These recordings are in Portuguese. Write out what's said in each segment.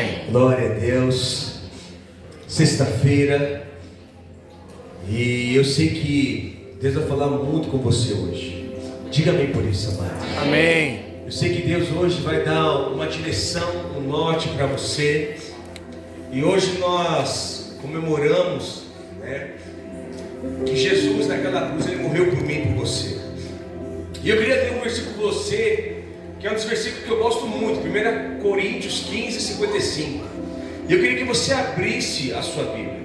Amém. Glória a Deus. Sexta-feira. E eu sei que Deus vai falar muito com você hoje. Diga amém por isso, amado. Amém. Eu sei que Deus hoje vai dar uma direção, um norte para você. E hoje nós comemoramos, né, que Jesus naquela cruz, Ele morreu por mim e por você. E eu queria ler um versículo com você, que é um dos versículos que eu gosto muito, 1 Coríntios 15, 55. E eu queria que você abrisse a sua Bíblia.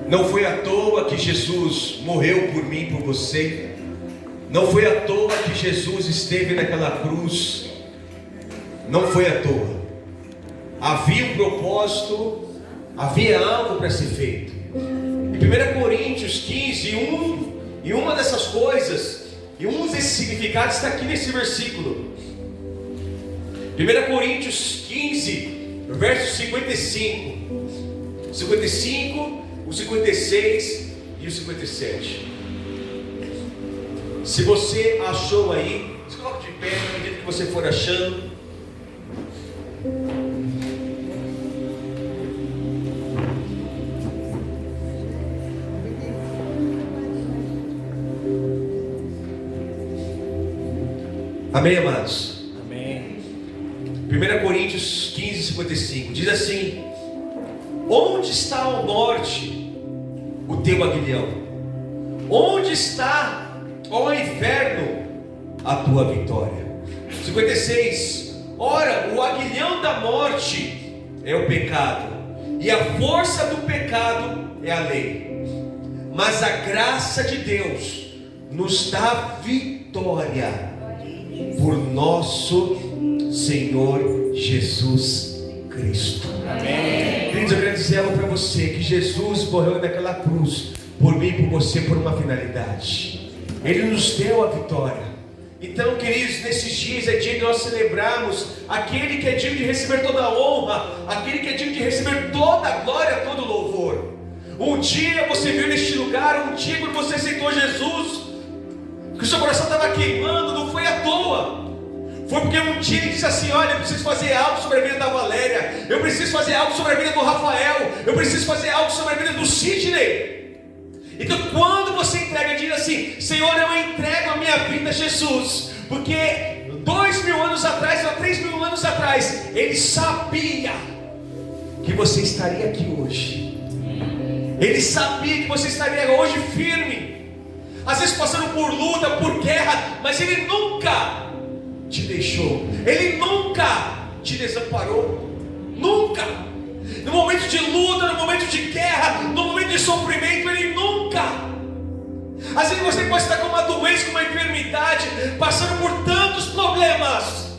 Não foi à toa que Jesus morreu por mim e por você. Não foi à toa que Jesus esteve naquela cruz. Não foi à toa. Havia um propósito, havia algo para ser feito. Em 1 Coríntios 15, e uma dessas coisas, e um desses significados está aqui nesse versículo. 1 Coríntios 15, verso 55. 55, o 56 e o 57. Se você achou aí, se coloque de pé à medida que você for achando. Amém, amados? Amém. 1 Coríntios 15, 55 diz assim: onde está ao norte o teu aguilhão? Onde está, ó inverno, a tua vitória? 56. Ora, o aguilhão da morte é o pecado, e a força do pecado é a lei. Mas a graça de Deus nos dá vitória por nosso Senhor Jesus Cristo. Amém. Queridos, eu quero dizer algo para você, que Jesus morreu naquela cruz por mim e por você, por uma finalidade. Ele nos deu a vitória. Então, queridos, nesses dias é dia de nós celebrarmos aquele que é digno de receber toda a honra, aquele que é digno de receber toda a glória, todo o louvor. Um dia você viu neste lugar, um dia quando você aceitou Jesus, que o seu coração estava queimando, não foi à toa. Foi porque um dia ele disse assim: olha, eu preciso fazer algo sobre a vida da Valéria, eu preciso fazer algo sobre a vida do Rafael, eu preciso fazer algo sobre a vida do Sidney. Então quando você entrega, diz assim: Senhor, eu entrego a minha vida a Jesus, porque 2.000 anos atrás, ou 3.000 anos atrás, Ele sabia que você estaria aqui hoje. Ele sabia que você estaria hoje firme, às vezes passando por luta, por guerra, mas Ele nunca te deixou, Ele nunca te desamparou, nunca. No momento de luta, no momento de guerra, no momento de sofrimento, Ele nunca. Às vezes você pode estar com uma doença, com uma enfermidade, passando por tantos problemas,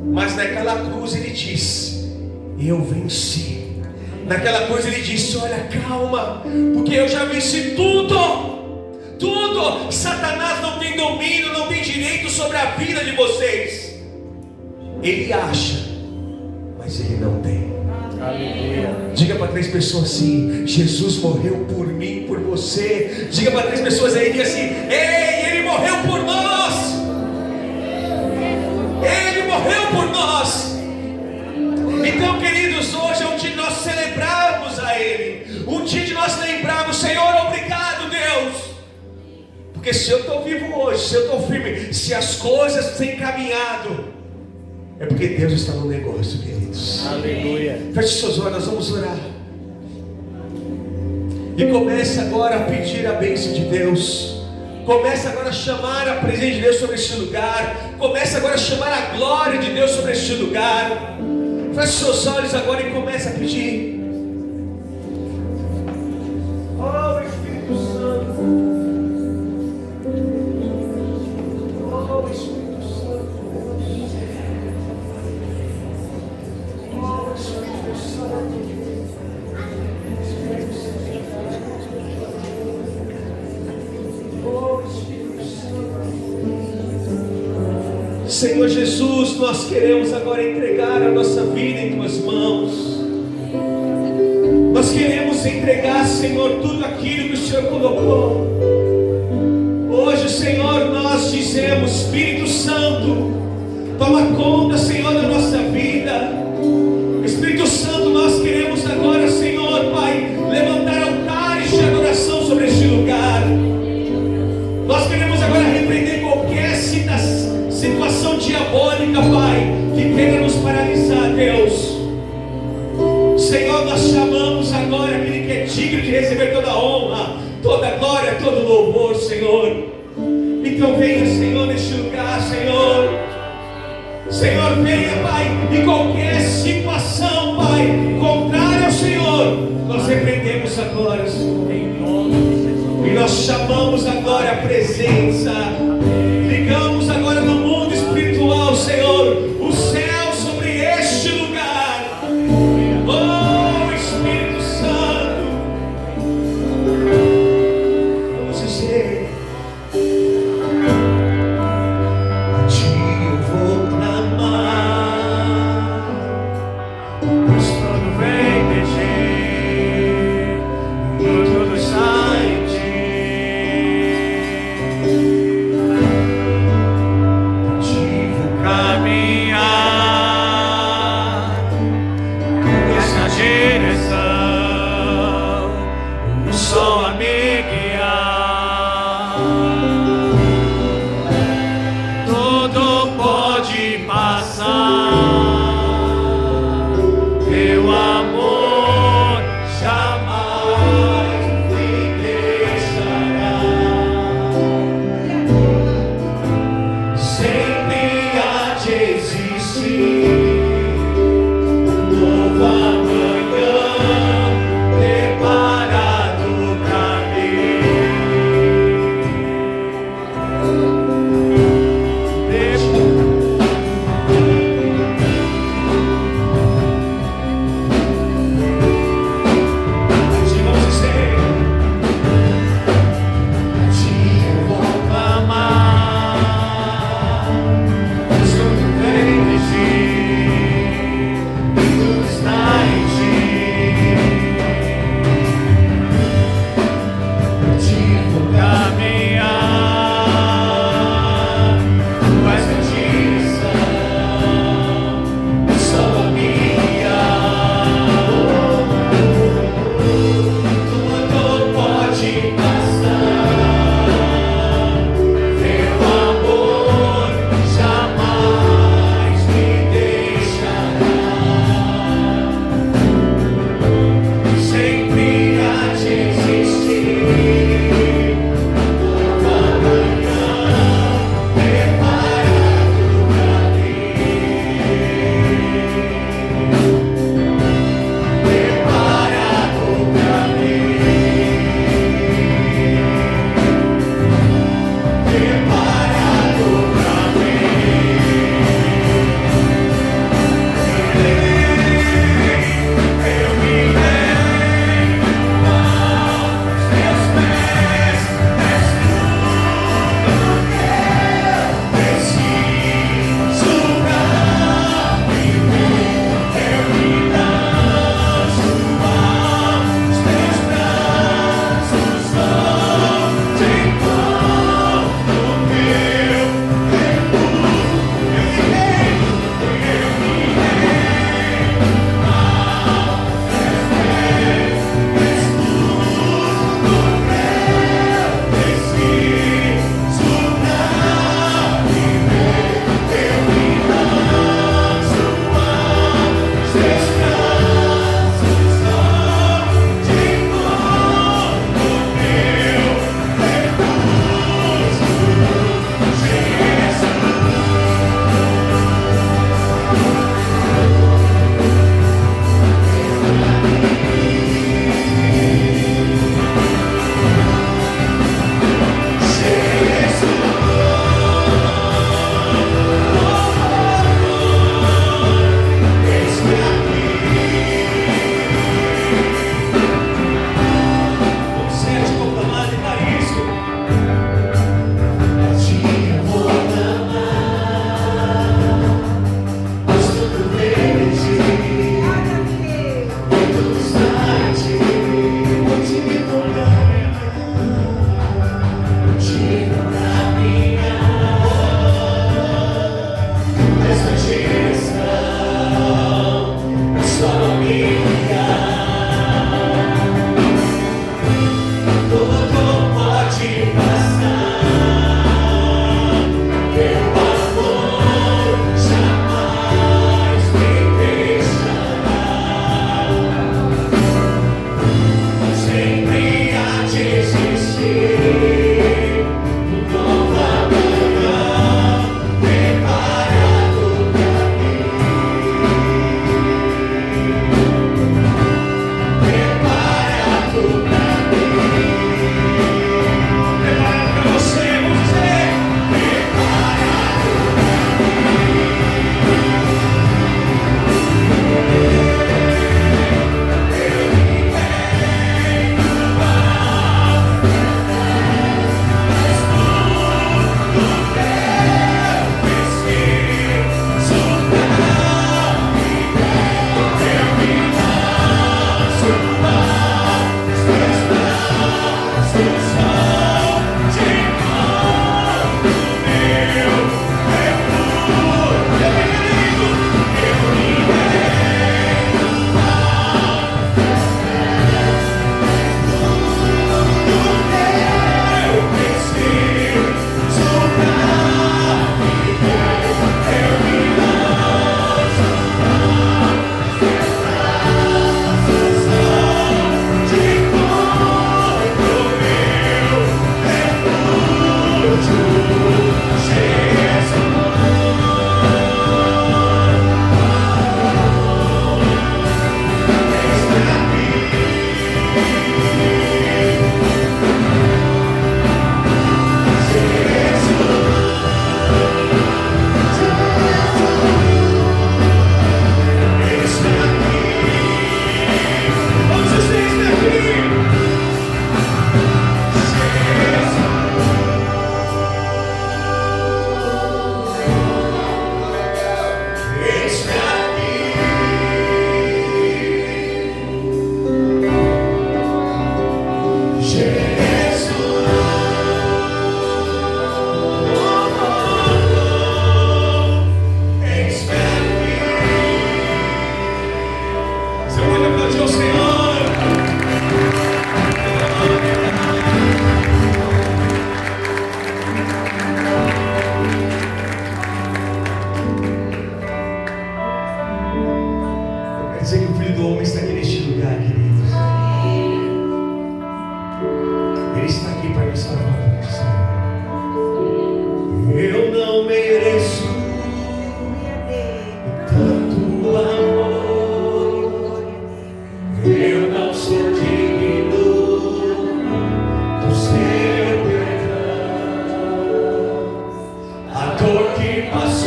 mas naquela cruz Ele disse: eu venci. Naquela cruz Ele disse: olha, calma, porque eu já venci tudo. Tudo. Satanás não tem domínio, não tem direito sobre a vida de vocês. Ele acha, mas ele não tem. Aleluia. Diga para 3 pessoas assim: Jesus morreu por mim, por você. Diga para 3 pessoas aí, diga assim: ei, Ele morreu por nós. Ele morreu por nós. Então, queridos, hoje é um dia de nós celebrarmos a Ele, um dia de nós lembrarmos: Senhor, obrigado, Deus. Porque se eu estou vivo hoje, se eu estou firme, se as coisas têm caminhado, é porque Deus está no negócio, queridos. Aleluia. Feche seus olhos, nós vamos orar. E comece agora a pedir a bênção de Deus. Comece agora a chamar a presença de Deus sobre este lugar. Comece agora a chamar a glória de Deus sobre este lugar. Feche seus olhos agora e comece a pedir. Oh, Espírito Santo. Senhor Jesus, nós queremos agora entregar a nossa vida em Tuas mãos. Nós queremos entregar, Senhor, tudo aquilo que o Senhor colocou. Hoje, Senhor, nós dizemos, Espírito Santo, toma conta, Senhor, da nossa vida. Espírito Santo, nós queremos agora, Senhor, Pai, levantar altares de adoração sobre este lugar. Nós queremos agora repreender qualquer situação diabólica, Pai, que queira nos paralisar, Deus. Senhor, nós chamamos agora aquele que é digno de receber toda a honra, toda a glória, todo o louvor, Senhor. Então venha, Senhor, neste lugar, Senhor. Senhor, venha, Pai, em qualquer situação, Pai, contrária ao Senhor, nós repreendemos agora, Senhor, em nome de Jesus. E nós chamamos agora a presença, ligamos agora no mundo espiritual, Senhor, o céu sobre este lugar. Oh, Espírito Santo, vamos dizer: a Ti eu vou clamar, pois tudo vem de Ti, e tudo sai de Ti.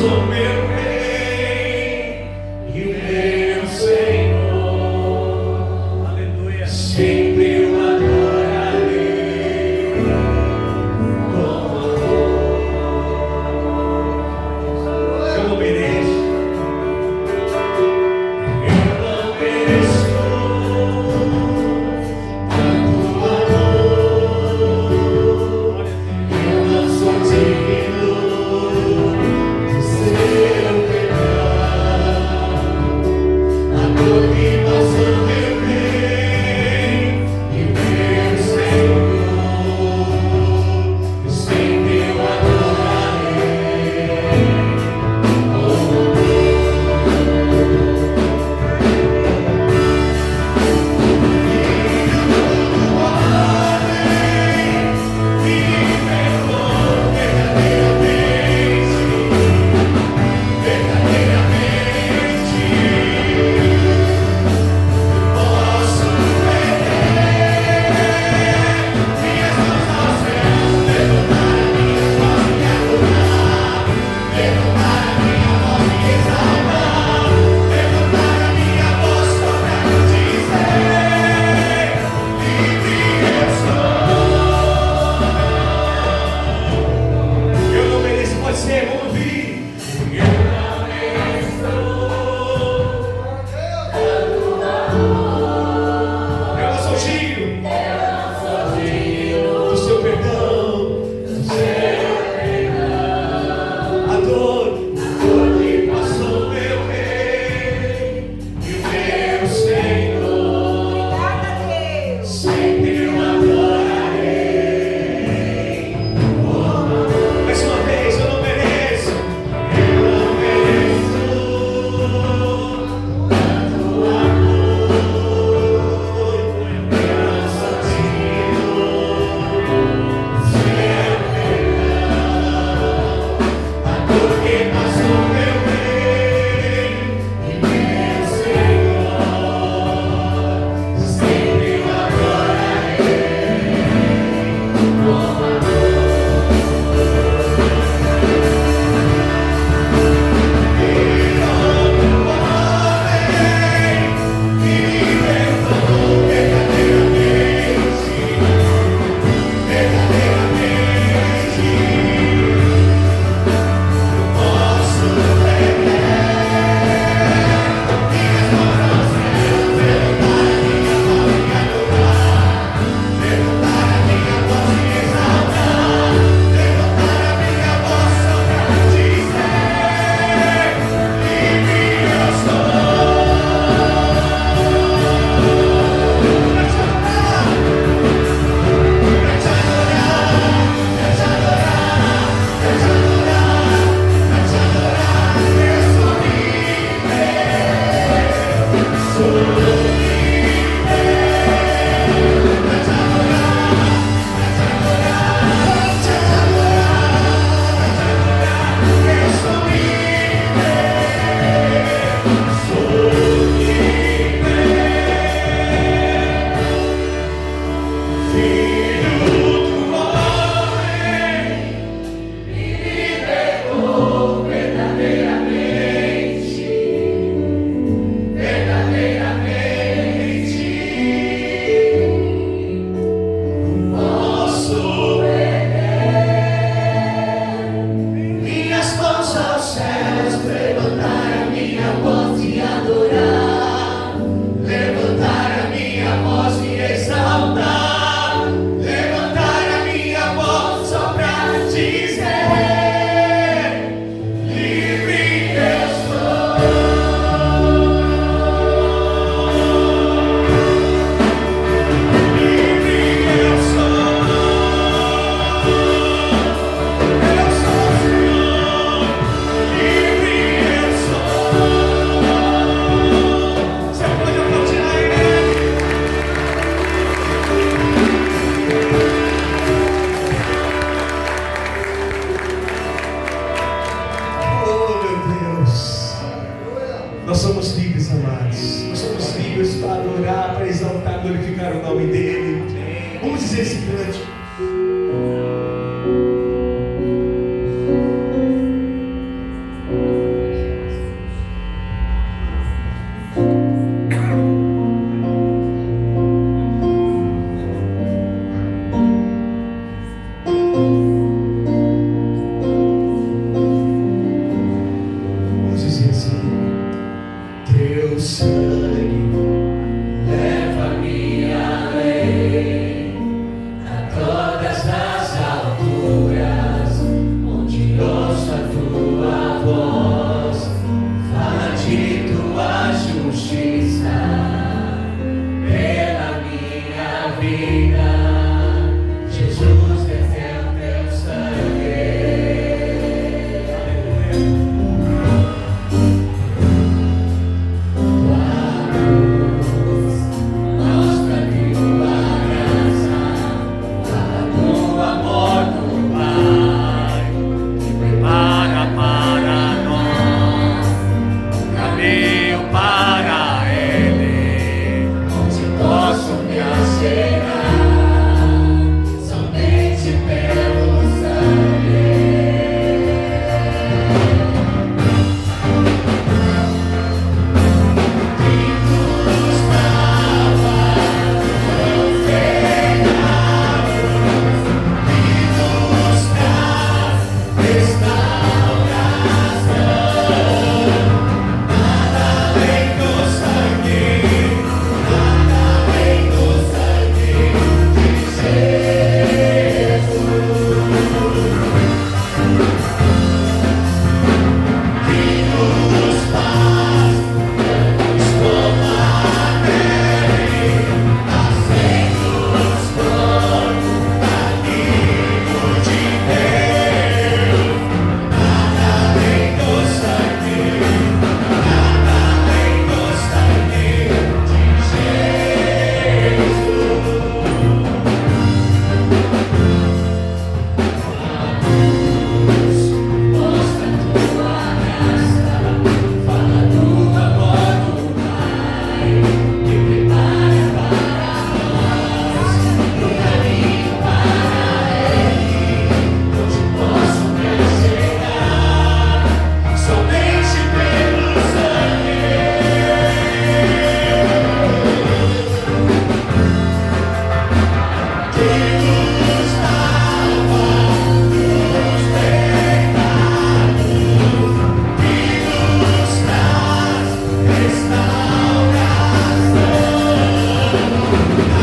sou meu Rei e o meu Senhor. Aleluia. Sempre eu adorarei com amor. Eu não mereço. Eu não mereço tanto amor. Eu não sou digno do seu perdão. A dor que passou meu Rei e meu Senhor, sempre eu adorarei. Eu não mereço, pode ser, vamos ouvir. Eu não mereço eu não sou digno do seu perdão, a dor que passou meu Rei e o meu Senhor, sempre eu adorarei. Mais uma vez, eu não mereço. Eu não mereço tanto amor. Eu não sou digno do seu perdão. A dor que passou meu Rei e meu Senhor, sempre eu adorarei com amor. Minhas mãos aos céus, levantar a minha voz e adorar, levantar a minha voz e exaltar, levantar a minha voz só pra dizer: livre eu sou. Livre eu sou. Eu sou o Senhor. Livre eu sou. Você pode aplaudir a Ele. Oh, meu Deus. Nós somos livres, amados. Nós somos livres para adorar, para exaltar, glorificar o nome dEle. Vamos dizer esse cântico. tua voz, fala de tua justiça pela minha vida. Jesus desceu teu sangue. Tua luz mostra-me tua graça, fala do amor do Pai, que prepara para nós um caminho para Ele, onde posso me achegar somente pelo sangue. Que cruz brava, cruz pecados, que nos traz restauração. Nada além do sangue, nada além do sangue de Jesus. Que nos faz brancos como a neve, aceitos como caminho de Deus. Nada além do sangue, nada além do sangue de Jesus. Mostra tua graça, fala do amor do Pai, que prepara para nós um caminho para Ele, onde posso me achegar somente pelo sangue. Que nos salva dos pecados, que nos traz restauração.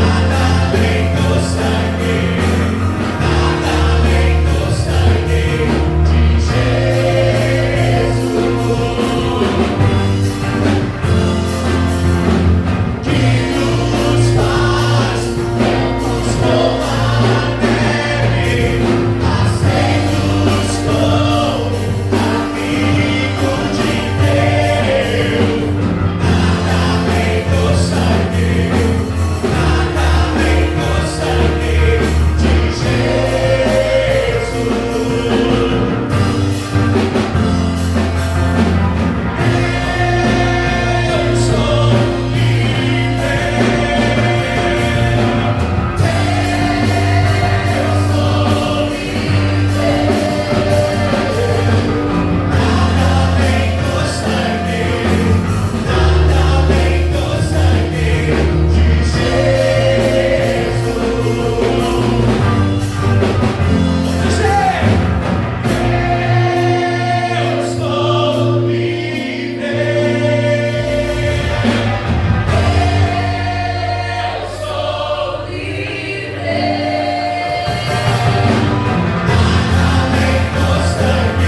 Nada além do sangue, nada além do sangue de Jesus. Que nos faz brancos como a neve, aceitos como caminho de Deus. Nada além do sangue, nada além do sangue de Jesus. Eu sou livre. Nada além do sangue, nada além do sangue de Jesus. Eu sou livre. Eu sou livre. Nada além do sangue,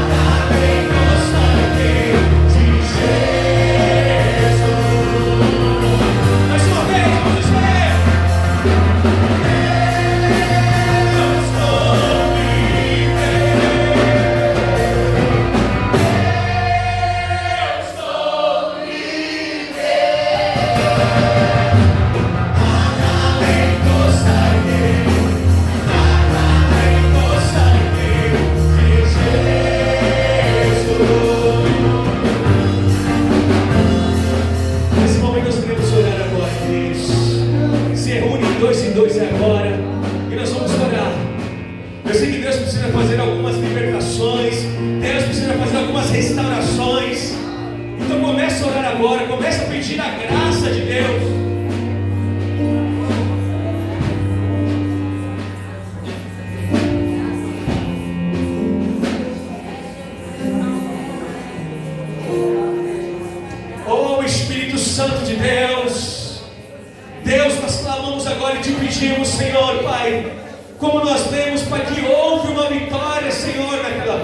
nada além do sangue de Jesus. Mais uma vez, vamos dizer. Eu sou livre. Eu sou livre. Nada além do sangue, nada além do sangue de Jesus. Nesse momento nós queremos orar agora, queridos. Se reúne de dois em dois agora e nós vamos orar. Eu sei que Deus precisa fazer algumas libertações, Deus precisa fazer algumas restaurações. Então começa a orar agora, começa a pedir a graça de Deus. Oh Espírito Santo de Deus, Deus, nós clamamos agora e te pedimos, Senhor, Pai, como nós temos, Pai, que houve uma vitória, Senhor, naquela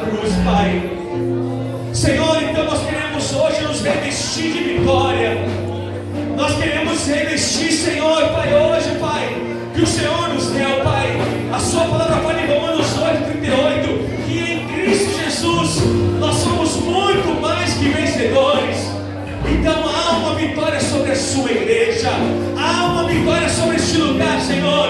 Jesus, nós somos muito mais que vencedores. Então há uma vitória sobre a sua igreja, há uma vitória sobre este lugar, Senhor.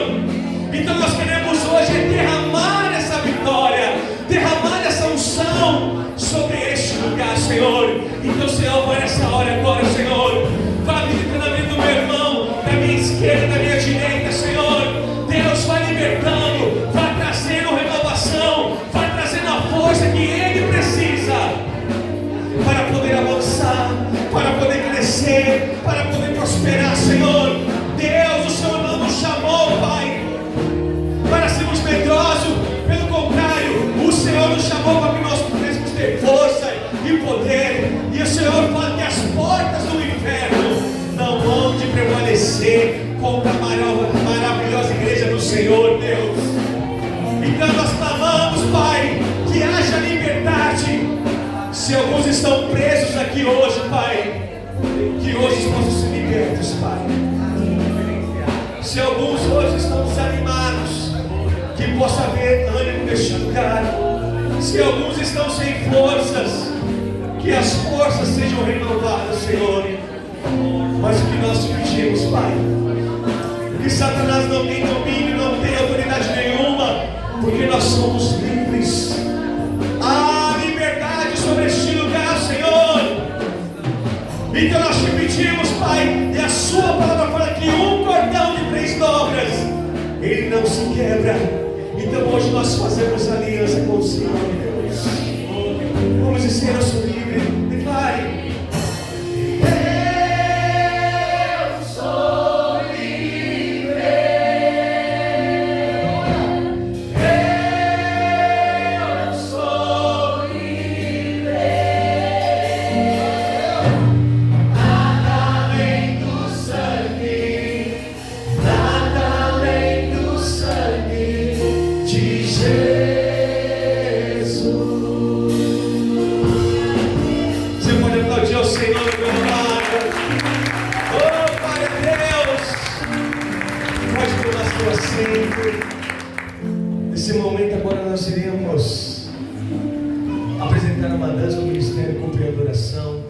Então nós queremos hoje derramar essa vitória, derramar essa unção sobre este lugar, Senhor. Então, Senhor, vai nessa hora agora, Senhor, vai visitando a vida do meu irmão, da minha esquerda, da minha direita, Senhor. Deus vai libertando, vai trazendo renovação, vai trazendo a força que Ele precisa para poder avançar, para poder crescer, para poder prosperar, Senhor. Deus, o Senhor não nos chamou, Pai, para sermos medrosos. Pelo contrário, o Senhor nos chamou para que nós pudéssemos ter força e poder. E o Senhor fala que as portas do inferno não vão de prevalecer contra a maravilhosa igreja do Senhor, Deus. Então nós clamamos, Pai, que haja liberdade. Se alguns estão presos aqui hoje, Pai, que hoje possam ser libertos, Pai. Se alguns hoje estão desanimados, que possa haver ânimo neste lugar. Se alguns estão sem forças, que as forças sejam renovadas, Senhor. Mas o que nós te pedimos, Pai, que Satanás não tem domínio, não tem autoridade nenhuma, porque nós somos livres. Há liberdade sobre este lugar, Senhor. Então nós te pedimos, Pai, e a sua palavra fala que um cordão de 3 dobras, ele não se quebra. Então hoje nós fazemos aliança com o Senhor, Deus. Vamos dizer, eu sou livre. Declare. Nesse momento agora nós iremos apresentar uma dança do Ministério Cumprir a Adoração.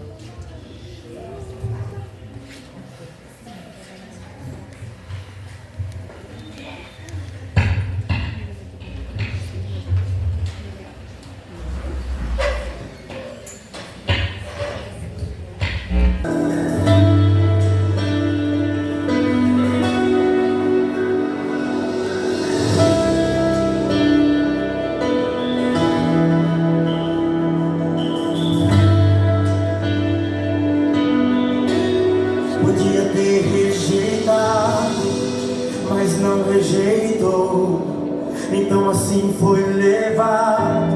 Então assim foi levado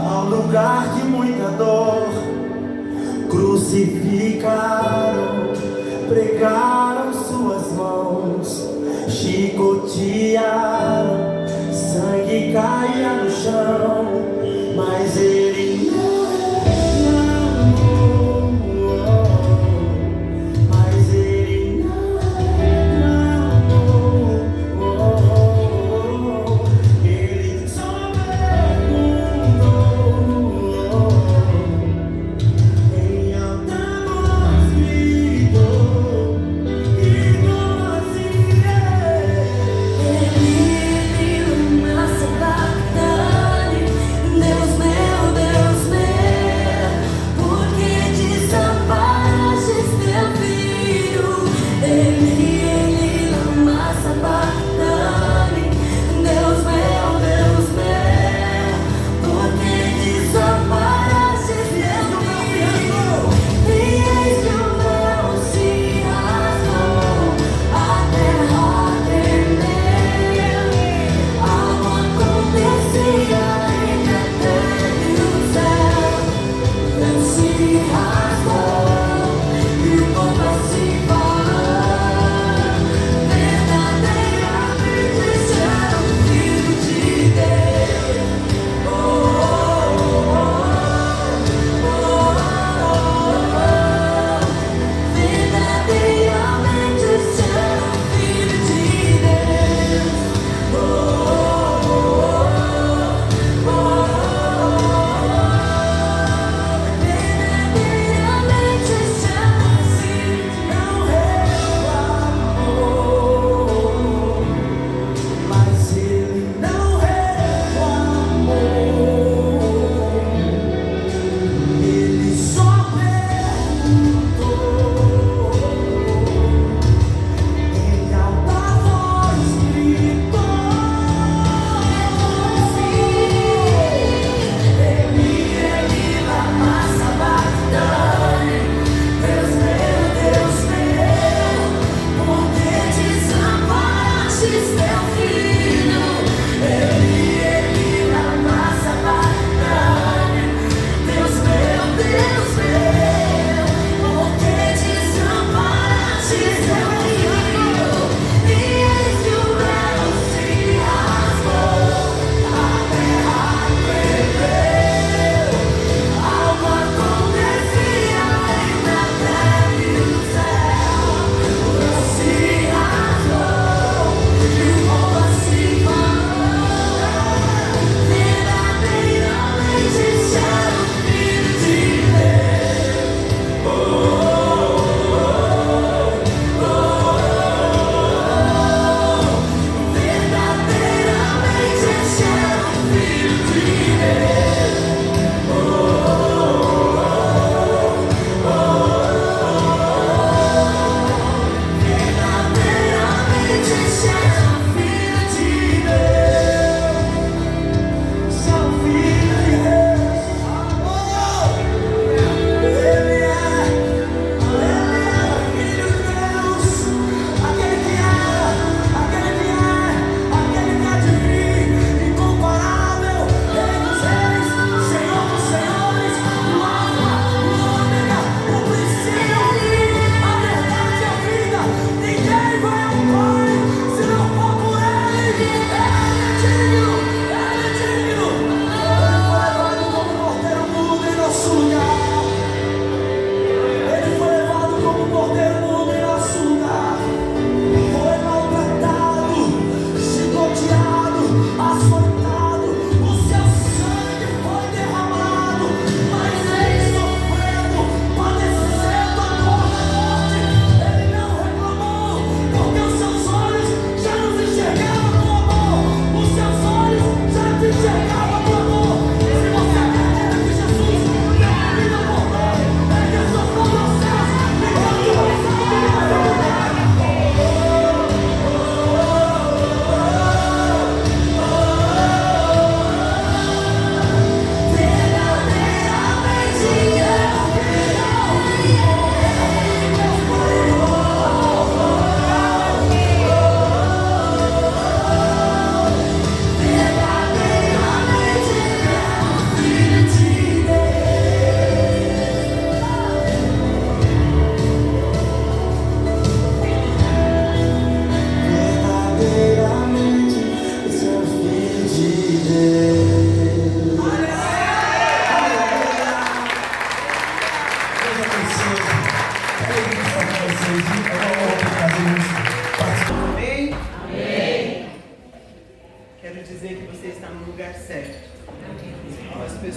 ao lugar de muita dor. Crucificaram, pregaram suas mãos, chicotearam, sangue caía no chão, mas ele não.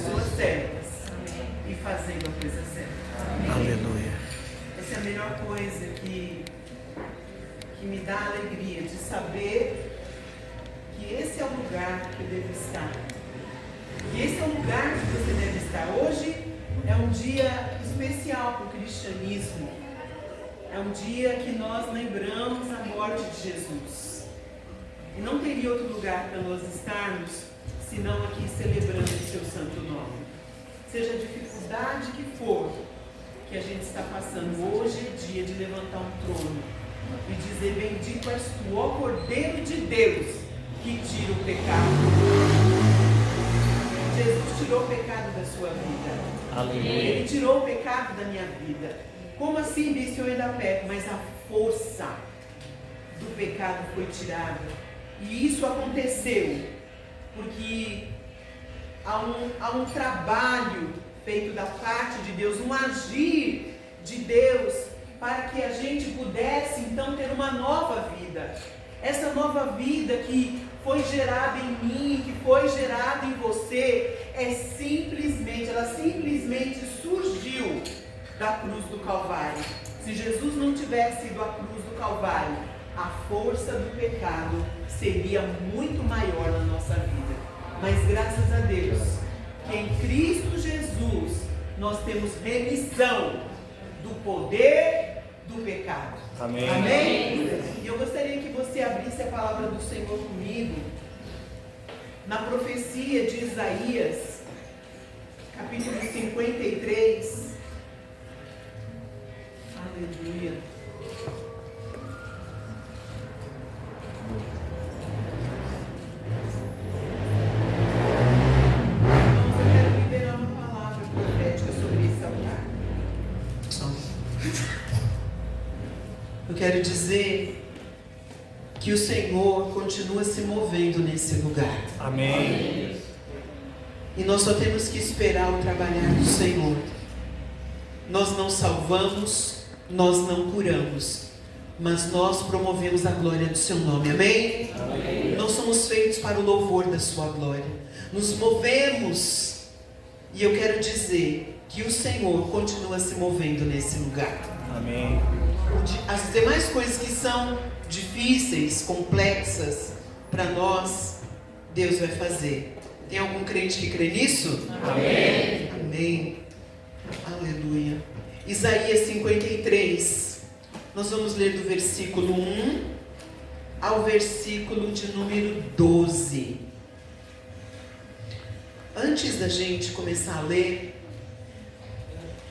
pessoas certas e fazendo a coisa certa. Aleluia. Essa é a melhor coisa que me dá alegria de saber que esse é o lugar que eu devo estar. E esse é o lugar que você deve estar. Hoje é um dia especial para o cristianismo. É um dia que nós lembramos a morte de Jesus. E não teria outro lugar para nós estarmos senão aqui celebrando o seu santo nome. Seja a dificuldade que for que a gente está passando, hoje é dia de levantar um trono e dizer: bendito és tu, ó Cordeiro de Deus, que tira o pecado. Jesus tirou o pecado da sua vida. Aleluia. Ele tirou o pecado da minha vida. Como assim, bispo, eu ainda peco? Mas a força do pecado foi tirada. E isso aconteceu porque há um trabalho feito da parte de Deus, um agir de Deus, para que a gente pudesse então ter uma nova vida. Essa nova vida que foi gerada em mim, que foi gerada em você, ela simplesmente surgiu da cruz do Calvário. Se Jesus não tivesse ido à cruz do Calvário, a força do pecado seria muito maior na nossa vida. Mas graças a Deus, que em Cristo Jesus nós temos remissão do poder do pecado. Amém. Amém? E eu gostaria que você abrisse a palavra do Senhor comigo na profecia de Isaías, capítulo 53. Aleluia. Então, eu quero liberar uma palavra profética sobre esse altar. Eu quero dizer que o Senhor continua se movendo nesse lugar. Amém. E nós só temos que esperar o trabalhar do Senhor. Nós não salvamos, nós não curamos, mas nós promovemos a glória do seu nome. Amém? Amém. Nós somos feitos para o louvor da sua glória. Nos movemos. E eu quero dizer que o Senhor continua se movendo nesse lugar. Amém. As demais coisas que são difíceis, complexas para nós, Deus vai fazer. Tem algum crente que crê nisso? Amém. Amém. Aleluia. Isaías 53. Nós vamos ler do versículo 1 ao versículo de número 12. Antes da gente começar a ler,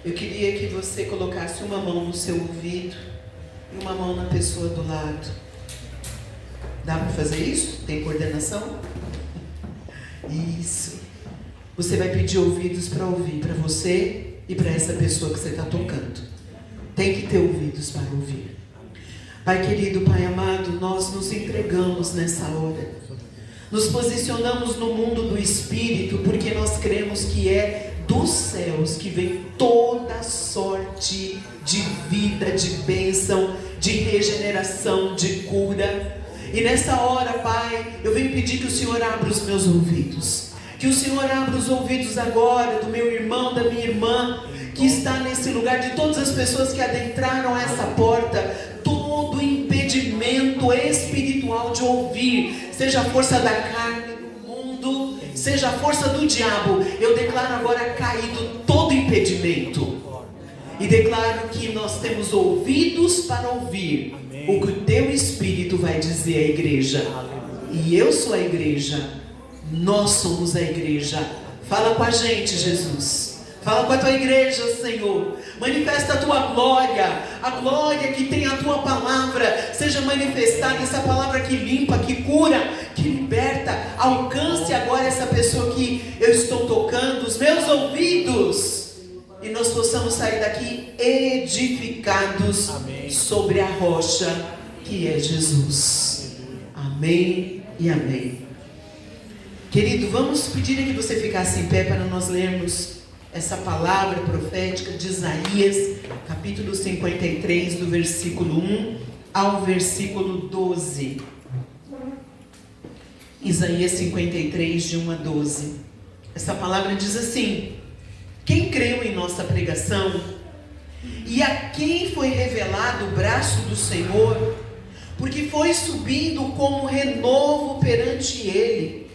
eu queria que você colocasse uma mão no seu ouvido e uma mão na pessoa do lado. Dá para fazer isso? Tem coordenação? Isso. Você vai pedir ouvidos para ouvir, para você e para essa pessoa que você está tocando. Tem que ter ouvidos para ouvir. Pai querido, Pai amado, nós nos entregamos nessa hora. Nos posicionamos no mundo do Espírito, porque nós cremos que é dos céus que vem toda sorte de vida, de bênção, de regeneração, de cura. E nessa hora, Pai, eu venho pedir que o Senhor abra os meus ouvidos. Que o Senhor abra os ouvidos agora do meu irmão, da minha irmã, que está nesse lugar, de todas as pessoas que adentraram essa porta. Todo impedimento espiritual de ouvir, seja a força da carne, do mundo, seja a força do diabo, eu declaro agora caído todo impedimento. E declaro que nós temos ouvidos para ouvir o que o teu Espírito vai dizer à igreja. E eu sou a igreja, nós somos a igreja. Fala com a gente, Jesus. Fala com a tua igreja, Senhor. Manifesta a tua glória. A glória que tem a tua palavra seja manifestada. Essa palavra que limpa, que cura, que liberta. Alcance agora essa pessoa que eu estou tocando, os meus ouvidos. E nós possamos sair daqui edificados. Amém. Sobre a rocha que é Jesus. Amém e amém. Querido, vamos pedir que você ficasse em pé para nós lermos essa palavra profética de Isaías, capítulo 53, do versículo 1 ao versículo 12. Isaías 53, de 1 a 12. Essa palavra diz assim: quem creu em nossa pregação e a quem foi revelado o braço do Senhor, porque foi subindo como renovo perante ele,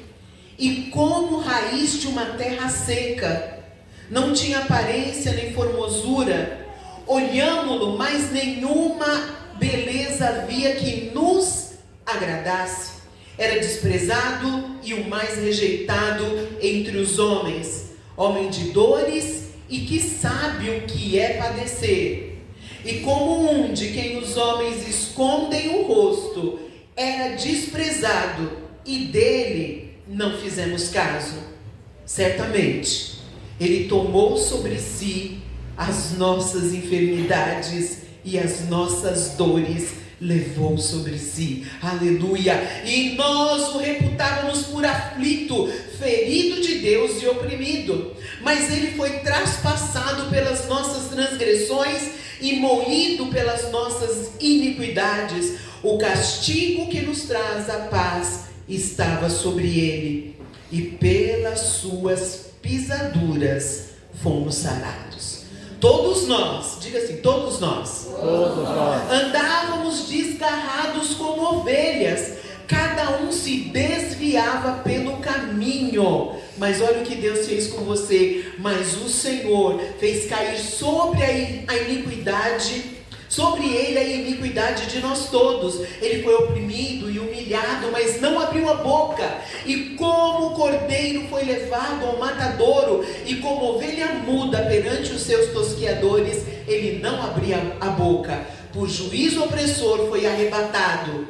e como raiz de uma terra seca, não tinha aparência nem formosura, olhámo-lo, mas nenhuma beleza havia que nos agradasse. Era desprezado e o mais rejeitado entre os homens, homem de dores e que sabe o que é padecer. E como um de quem os homens escondem o rosto, era desprezado, e dele não fizemos caso. Certamente, ele tomou sobre si as nossas enfermidades e as nossas dores levou sobre si. Aleluia! E nós o reputávamos por aflito, ferido de Deus e oprimido. Mas ele foi traspassado pelas nossas transgressões e moído pelas nossas iniquidades. O castigo que nos traz a paz estava sobre ele, e pelas suas pisaduras fomos sarados. Todos nós, diga assim, todos nós andávamos desgarrados como ovelhas, cada um se desviava pelo caminho. Mas olha o que Deus fez com você. Mas o Senhor fez cair sobre a iniquidade, sobre ele a iniquidade de nós todos. Ele foi oprimido e humilhado, mas não abriu a boca. E como o cordeiro foi levado ao matadouro, e como ovelha muda perante os seus tosqueadores, ele não abria a boca. Por juízo opressor foi arrebatado,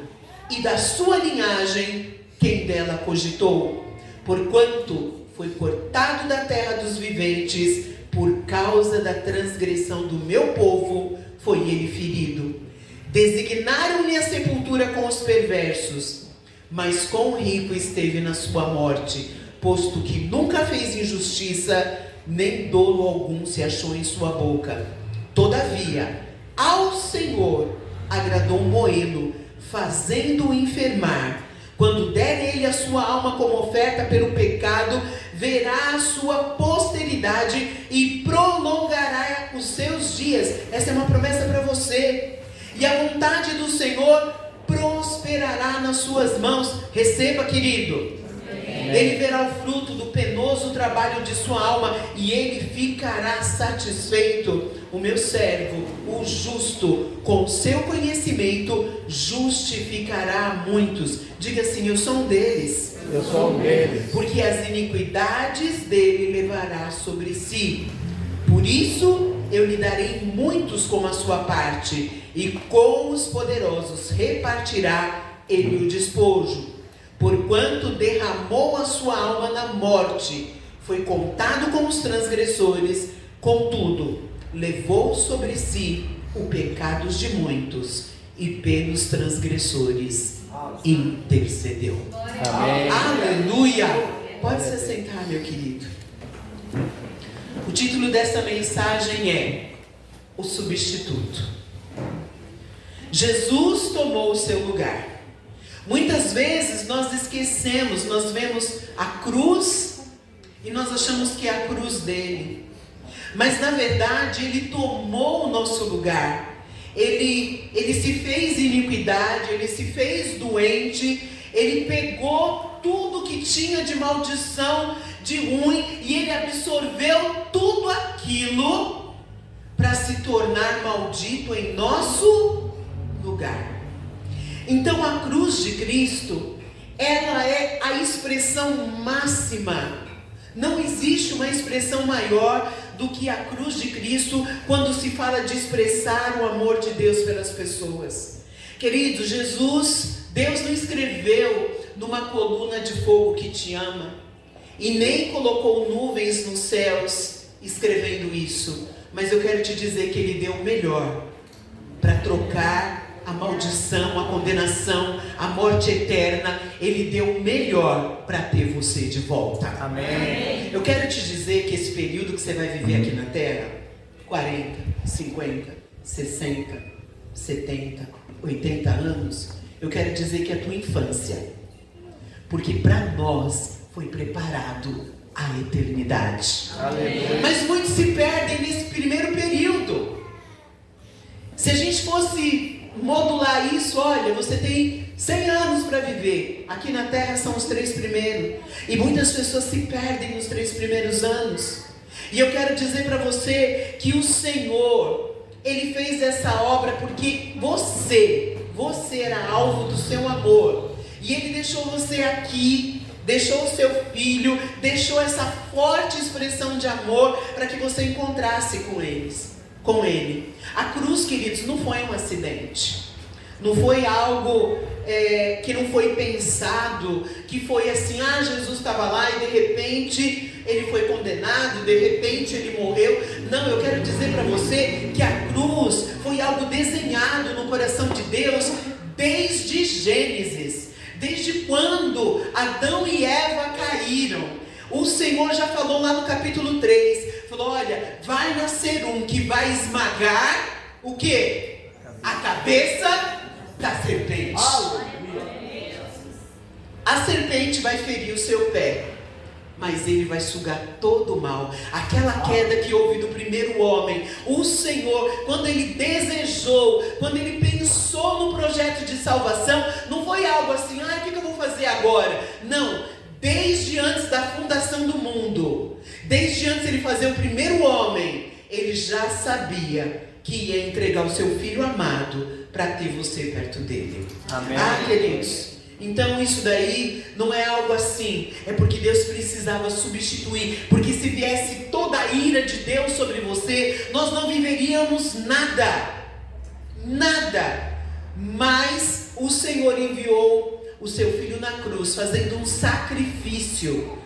e da sua linhagem quem dela cogitou? Porquanto foi cortado da terra dos viventes, por causa da transgressão do meu povo foi ele ferido. Designaram-lhe a sepultura com os perversos, mas com o rico esteve na sua morte, posto que nunca fez injustiça, nem dolo algum se achou em sua boca. Todavia, ao Senhor agradou moê-lo, fazendo-o enfermar. Quando der ele a sua alma como oferta pelo pecado, verá a sua posteridade e prolongará os seus dias. Essa é uma promessa para você. E a vontade do Senhor prosperará nas suas mãos. Receba, querido. Ele verá o fruto do penoso trabalho de sua alma, e ele ficará satisfeito. O meu servo, o justo, com seu conhecimento, justificará a muitos. Diga assim: eu sou um deles. Eu sou um deles. Porque as iniquidades dele levará sobre si. Por isso eu lhe darei muitos como a sua parte, e com os poderosos repartirá ele o despojo. Porquanto derramou a sua alma na morte, foi contado com os transgressores, contudo, levou sobre si o pecado de muitos, e pelos transgressores intercedeu. Amém. Aleluia! Pode se sentar, meu querido. O título dessa mensagem é O Substituto. Jesus tomou o seu lugar. Muitas vezes nós esquecemos, nós vemos a cruz e nós achamos que é a cruz dele. Mas na verdade ele tomou o nosso lugar. Ele se fez iniquidade, ele se fez doente, ele pegou tudo que tinha de maldição, de ruim, e ele absorveu tudo aquilo para se tornar maldito em nosso lugar. Então a cruz de Cristo, ela é a expressão máxima. Não existe uma expressão maior do que a cruz de Cristo quando se fala de expressar o amor de Deus pelas pessoas. Querido, Deus não escreveu numa coluna de fogo que te ama, e nem colocou nuvens nos céus escrevendo isso. Mas eu quero te dizer que Ele deu o melhor para trocar a maldição, a condenação, a morte eterna. Ele deu o melhor para ter você de volta. Amém. Eu quero te dizer que esse período que você vai viver aqui na terra, 40, 50, 60, 70, 80 anos, eu quero dizer que é a tua infância. Porque para nós foi preparado a eternidade. Aleluia. Mas muitos se perdem nesse primeiro período. Se a gente fosse modular isso, olha, você tem 100 anos para viver. Aqui na Terra são os 3 primeiros. E muitas pessoas se perdem nos 3 primeiros anos. E eu quero dizer para você que o Senhor, Ele fez essa obra porque você era alvo do seu amor. E Ele deixou você aqui, deixou o seu filho, deixou essa forte expressão de amor para que você encontrasse com Ele. A cruz, queridos, não foi um acidente. Não foi algo que não foi pensado, que foi assim, Jesus estava lá e de repente Ele foi condenado, de repente Ele morreu. Não, eu quero dizer para você que a cruz foi algo desenhado no coração de Deus desde Gênesis. Desde quando Adão e Eva caíram, o Senhor já falou lá no capítulo 3, falou, olha, vai nascer um que vai esmagar o quê? A cabeça da serpente. A serpente vai ferir o seu pé, mas ele vai sugar todo o mal. Aquela queda que houve do primeiro homem, o Senhor, quando Ele desejou, quando Ele pensou no projeto de salvação, não foi algo assim, o que eu vou fazer agora? Não, desde antes da fundação do mundo, desde antes Ele fazer o primeiro homem, Ele já sabia que ia entregar o seu Filho amado para ter você perto dele. Amém. Queridos, então isso daí não é algo assim, é porque Deus precisava substituir, porque se viesse toda a ira de Deus sobre você, nós não viveríamos nada, mas o Senhor enviou o seu Filho na cruz, fazendo um sacrifício,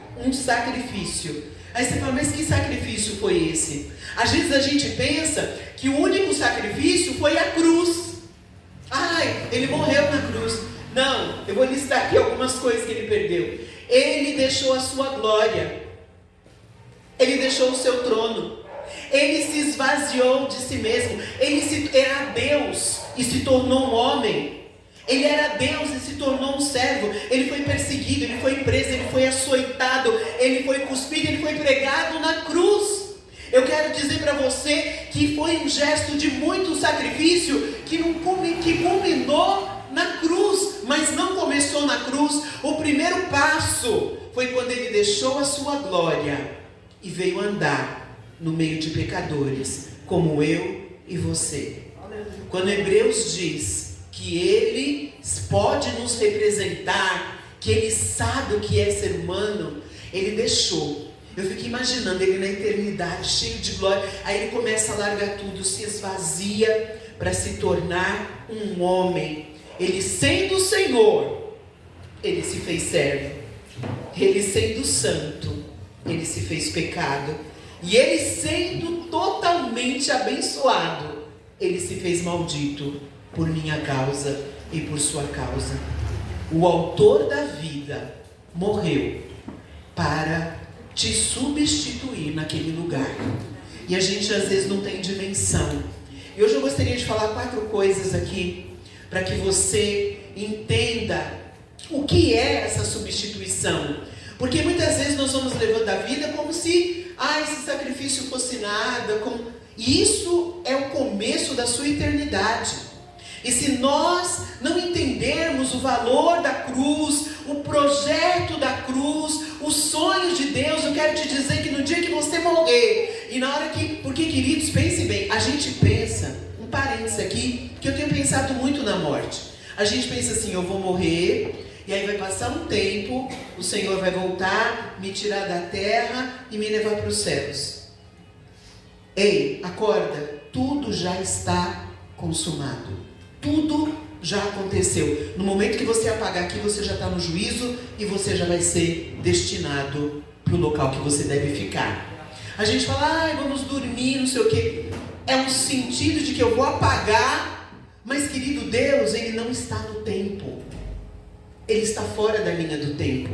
aí você fala, mas que sacrifício foi esse? Às vezes a gente pensa que o único sacrifício foi a cruz, Ele morreu na cruz. Não, eu vou listar aqui algumas coisas que Ele perdeu. Ele deixou a sua glória, Ele deixou o seu trono, Ele se esvaziou de si mesmo, Ele era Deus e se tornou um homem, Ele era Deus e se tornou um servo, Ele foi perseguido, Ele foi preso, Ele foi açoitado, Ele foi cuspido, Ele foi pregado na cruz. Eu quero dizer para você que foi um gesto de muito sacrifício que culminou na cruz, mas não começou na cruz. O primeiro passo foi quando Ele deixou a sua glória e veio andar no meio de pecadores, como eu e você. Quando Hebreus diz que Ele pode nos representar, que Ele sabe o que é ser humano, Ele deixou. Eu fico imaginando Ele na eternidade, cheio de glória. Aí Ele começa a largar tudo, se esvazia para se tornar um homem. Ele sendo o Senhor, Ele se fez servo. Ele sendo santo, Ele se fez pecado. E Ele sendo totalmente abençoado, Ele se fez maldito por minha causa e por sua causa. O autor da vida morreu para te substituir naquele lugar. E a gente às vezes não tem dimensão. E hoje eu gostaria de falar 4 coisas aqui, para que você entenda o que é essa substituição. Porque muitas vezes nós vamos levando a vida como se esse sacrifício fosse nada. E isso é o começo da sua eternidade. E se nós não entendermos o valor da cruz, o projeto da cruz, os sonhos de Deus, eu quero te dizer que no dia que você morrer, e na hora que, porque queridos, pense bem, a gente pensa, um parênteses aqui, que eu tenho pensado muito na morte. A gente pensa assim, eu vou morrer, e aí vai passar um tempo, o Senhor vai voltar, me tirar da terra e me levar para os céus. Ei, acorda, tudo já está consumado. Tudo já aconteceu. No momento que você apagar aqui, você já está no juízo e você já vai ser destinado para o local que você deve ficar. A gente fala, vamos dormir, não sei o quê. É um sentido de que eu vou apagar, mas querido, Deus, Ele não está no tempo. Ele está fora da linha do tempo.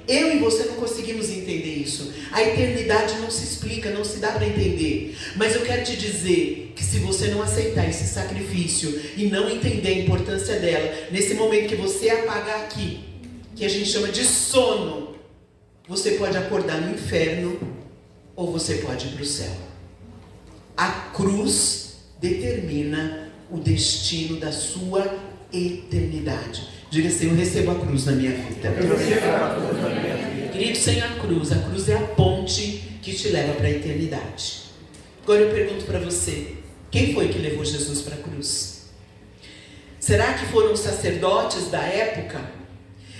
Eu e você não conseguimos entender isso. A eternidade não se explica, não se dá para entender. Mas eu quero te dizer que se você não aceitar esse sacrifício e não entender a importância dela, nesse momento que você apagar aqui, que a gente chama de sono, você pode acordar no inferno ou você pode ir para o céu. A cruz determina o destino da sua eternidade. Diga assim: eu recebo a cruz na minha vida. Querido, sem a cruz é a ponte que te leva para a eternidade. Agora eu pergunto para você: quem foi que levou Jesus para a cruz? Será que foram os sacerdotes da época?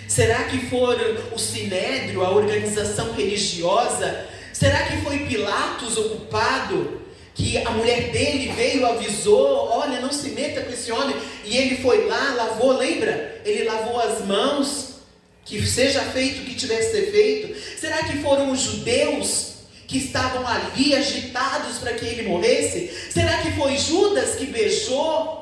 Será que foram o sinédrio, a organização religiosa? Será que foi Pilatos o culpado? Que a mulher dele veio, avisou: olha, não se meta com esse homem. E ele foi lá, lavou, lembra? Ele lavou as mãos, que seja feito o que tivesse que ser feito. Será que foram os judeus que estavam ali agitados para que ele morresse? Será que foi Judas que beijou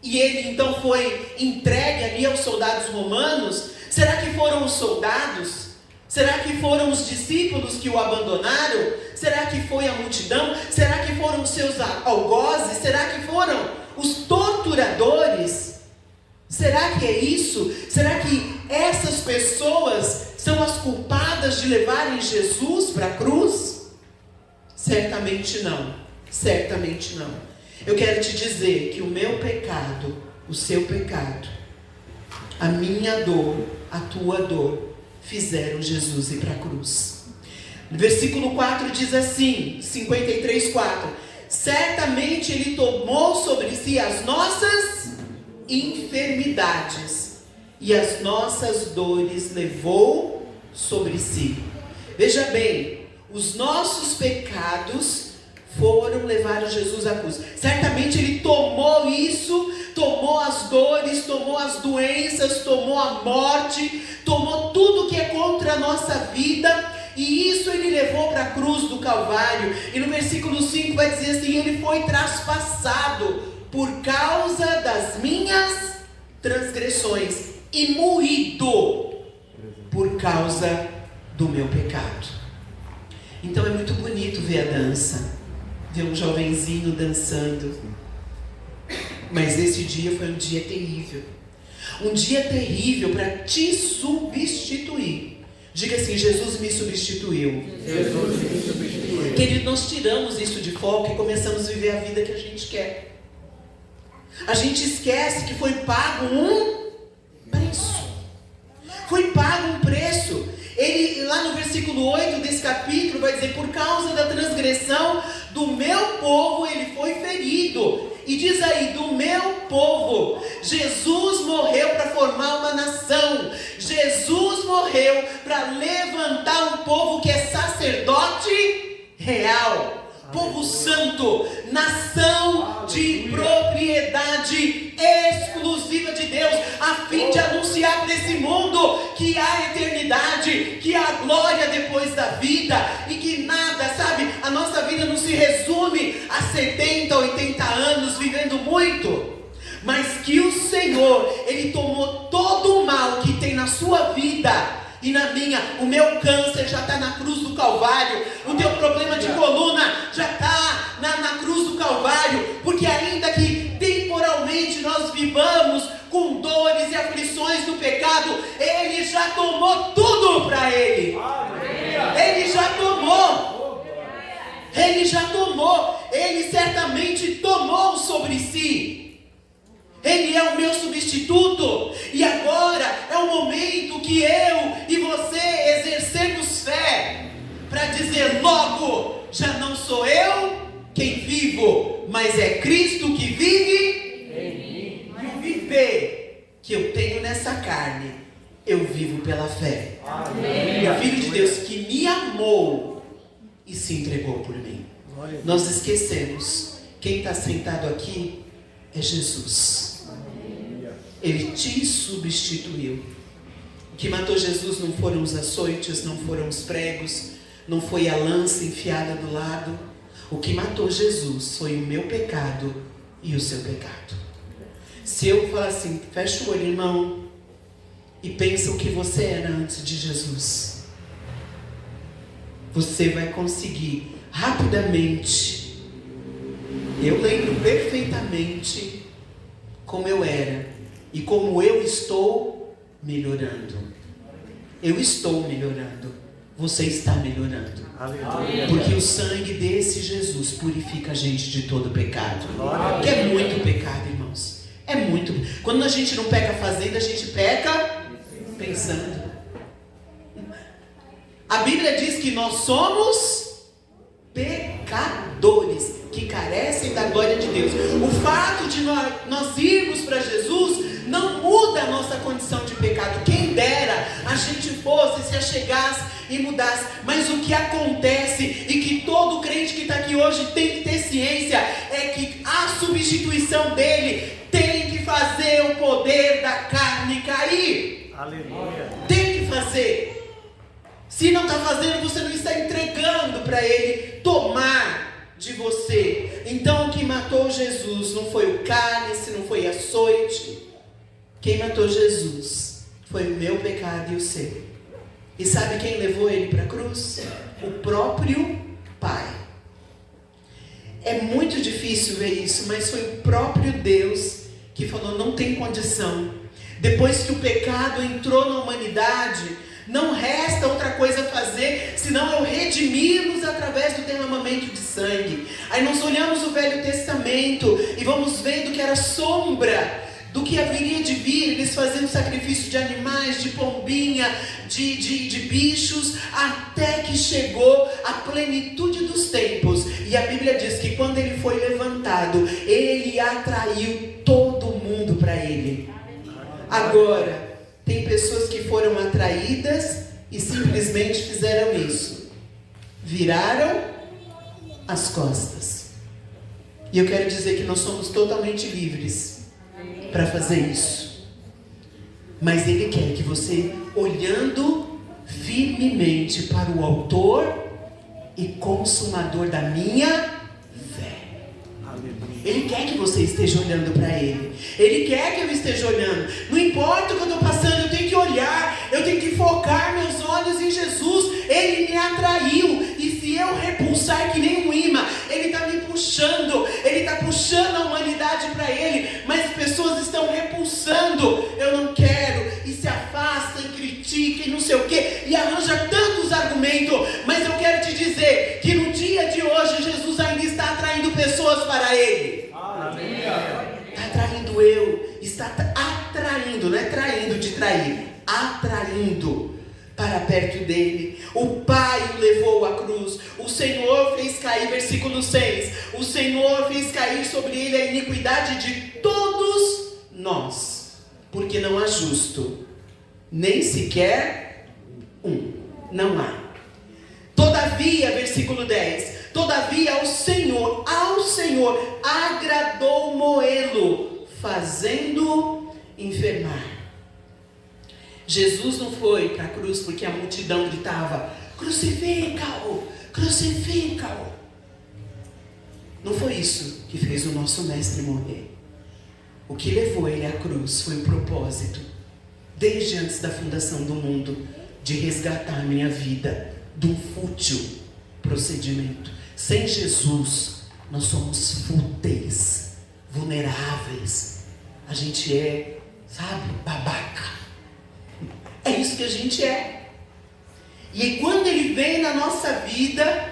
e ele então foi entregue ali aos soldados romanos? Será que foram os soldados? Será que foram os discípulos que o abandonaram? Será que foi a multidão? Será que foram os seus algozes? Será que foram os torturadores? Será que é isso? Será que essas pessoas são as culpadas de levarem Jesus para a cruz? Certamente não. Certamente não. Eu quero te dizer que o meu pecado, o seu pecado, a minha dor, a tua dor, fizeram Jesus ir para a cruz. No versículo 4 diz assim, 53:4: certamente ele tomou sobre si as nossas enfermidades e as nossas dores levou sobre si. Veja bem, os nossos pecados foram levar Jesus à cruz. Certamente ele tomou isso, tomou as dores, tomou as doenças, tomou a morte, tomou tudo que é contra a nossa vida, e isso ele levou para a cruz do Calvário. E no versículo 5 vai dizer assim: ele foi traspassado por causa das minhas transgressões e moído por causa do meu pecado. Então é muito bonito ver a dança, ver um jovenzinho dançando. Mas esse dia foi um dia terrível. Um dia terrível para te substituir. Diga assim: Jesus me substituiu. Jesus me substituiu. Querido, nós tiramos isso de foco e começamos a viver a vida que a gente quer. A gente esquece que foi pago um preço. Foi pago um preço. Ele, lá no versículo 8 desse capítulo, vai dizer: por causa da transgressão do meu povo ele foi ferido. E diz aí: do meu povo. Jesus morreu para formar uma nação. Jesus morreu para levantar um povo que é sacerdote real, povo santo, nação de propriedade exclusiva de Deus, a fim de anunciar para esse mundo que há eternidade, que há glória depois da vida, e que nada, sabe, a nossa vida não se resume a 70, 80 anos vivendo muito, mas que o Senhor, Ele tomou todo o mal que tem na sua vida e na minha. O meu câncer já está na cruz do Calvário, o teu problema de coluna já está na cruz do Calvário, porque ainda que temporalmente nós vivamos com dores e aflições do pecado, Ele já tomou tudo para Ele. Ele já tomou. Ele já tomou. Ele certamente tomou sobre si. Ele é o meu substituto. E agora é o momento que eu e você exercemos fé para dizer: logo, já não sou eu quem vivo, mas é Cristo que vive em mim. E o viver que eu tenho nessa carne, eu vivo pela fé. Amém. O Filho de Deus que me amou e se entregou por mim. Nós esquecemos: quem está sentado aqui é Jesus. Ele te substituiu. O que matou Jesus não foram os açoites, não foram os pregos, não foi a lança enfiada do lado. O que matou Jesus foi o meu pecado e o seu pecado. Se eu falar assim, fecha o olho, irmão, e pensa o que você era antes de Jesus, você vai conseguir rapidamente. Eu lembro perfeitamente como eu era e como eu estou melhorando. Eu estou melhorando. Você está melhorando. Aleluia. Porque o sangue desse Jesus purifica a gente de todo pecado. Que é muito pecado, irmãos. É muito. Quando a gente não peca fazendo, a gente peca pensando. A Bíblia diz que nós somos pecadores que carecem da glória de Deus. O fato de nós irmos para Jesus não muda a nossa condição de pecado. Quem dera a gente fosse, se achegasse e mudasse. Mas o que acontece, e que todo crente que está aqui hoje tem que ter ciência, é que a substituição dele tem que fazer o poder da carne cair. Aleluia. Tem que fazer. Se não está fazendo, você não está entregando para ele tomar de você. Então o que matou Jesus não foi o cálice, não foi açoite. Quem matou Jesus foi o meu pecado e o seu. E sabe quem levou ele para a cruz? O próprio Pai. É muito difícil ver isso, mas foi o próprio Deus que falou: não tem condição. Depois que o pecado entrou na humanidade, não resta outra coisa a fazer senão eu redimi-los através do derramamento de sangue. Aí nós olhamos o Velho Testamento e vamos vendo que era sombra do que haveria de vir. Eles faziam sacrifício de animais, de pombinha, de bichos, até que chegou a plenitude dos tempos. E a Bíblia diz que quando ele foi levantado, ele atraiu todo mundo para ele. Agora, tem pessoas que foram atraídas e simplesmente fizeram isso. Viraram as costas. E eu quero dizer que nós somos totalmente livres para fazer isso. Mas ele quer que você, olhando firmemente para o autor e consumador da minha fé. Ele quer que você esteja olhando para ele. Ele quer que eu esteja olhando. Não importa o que eu estou passando, eu tenho que olhar. Eu tenho que focar meus olhos em Jesus. Ele me atraiu. E se eu repulsar que nem um imã, ele está me puxando. Ele está puxando a humanidade para ele. Mas pessoas estão repulsando. Eu não quero. E se afastam, e criticam, e não sei o quê. E arranja tantos argumentos. Mas eu quero te dizer que no dia de hoje, Jesus ainda está atraindo pessoas para ele. Está atraindo está atraindo, não é traindo de trair, atraindo para perto dele. O Pai o levou à cruz. O Senhor fez cair, versículo 6, o Senhor fez cair sobre ele a iniquidade de todos nós, porque não há justo, nem sequer um, não há. Todavia, versículo 10, todavia ao Senhor agradou moê-lo, fazendo enfermar. Jesus não foi para a cruz porque a multidão gritava: crucifica-o, crucifica-o. Não foi isso que fez o nosso mestre morrer. O que levou ele à cruz foi o propósito, desde antes da fundação do mundo, de resgatar a minha vida de um fútil procedimento. Sem Jesus, nós somos fúteis, vulneráveis. A gente é, babaca. É isso que a gente é. E quando ele vem na nossa vida,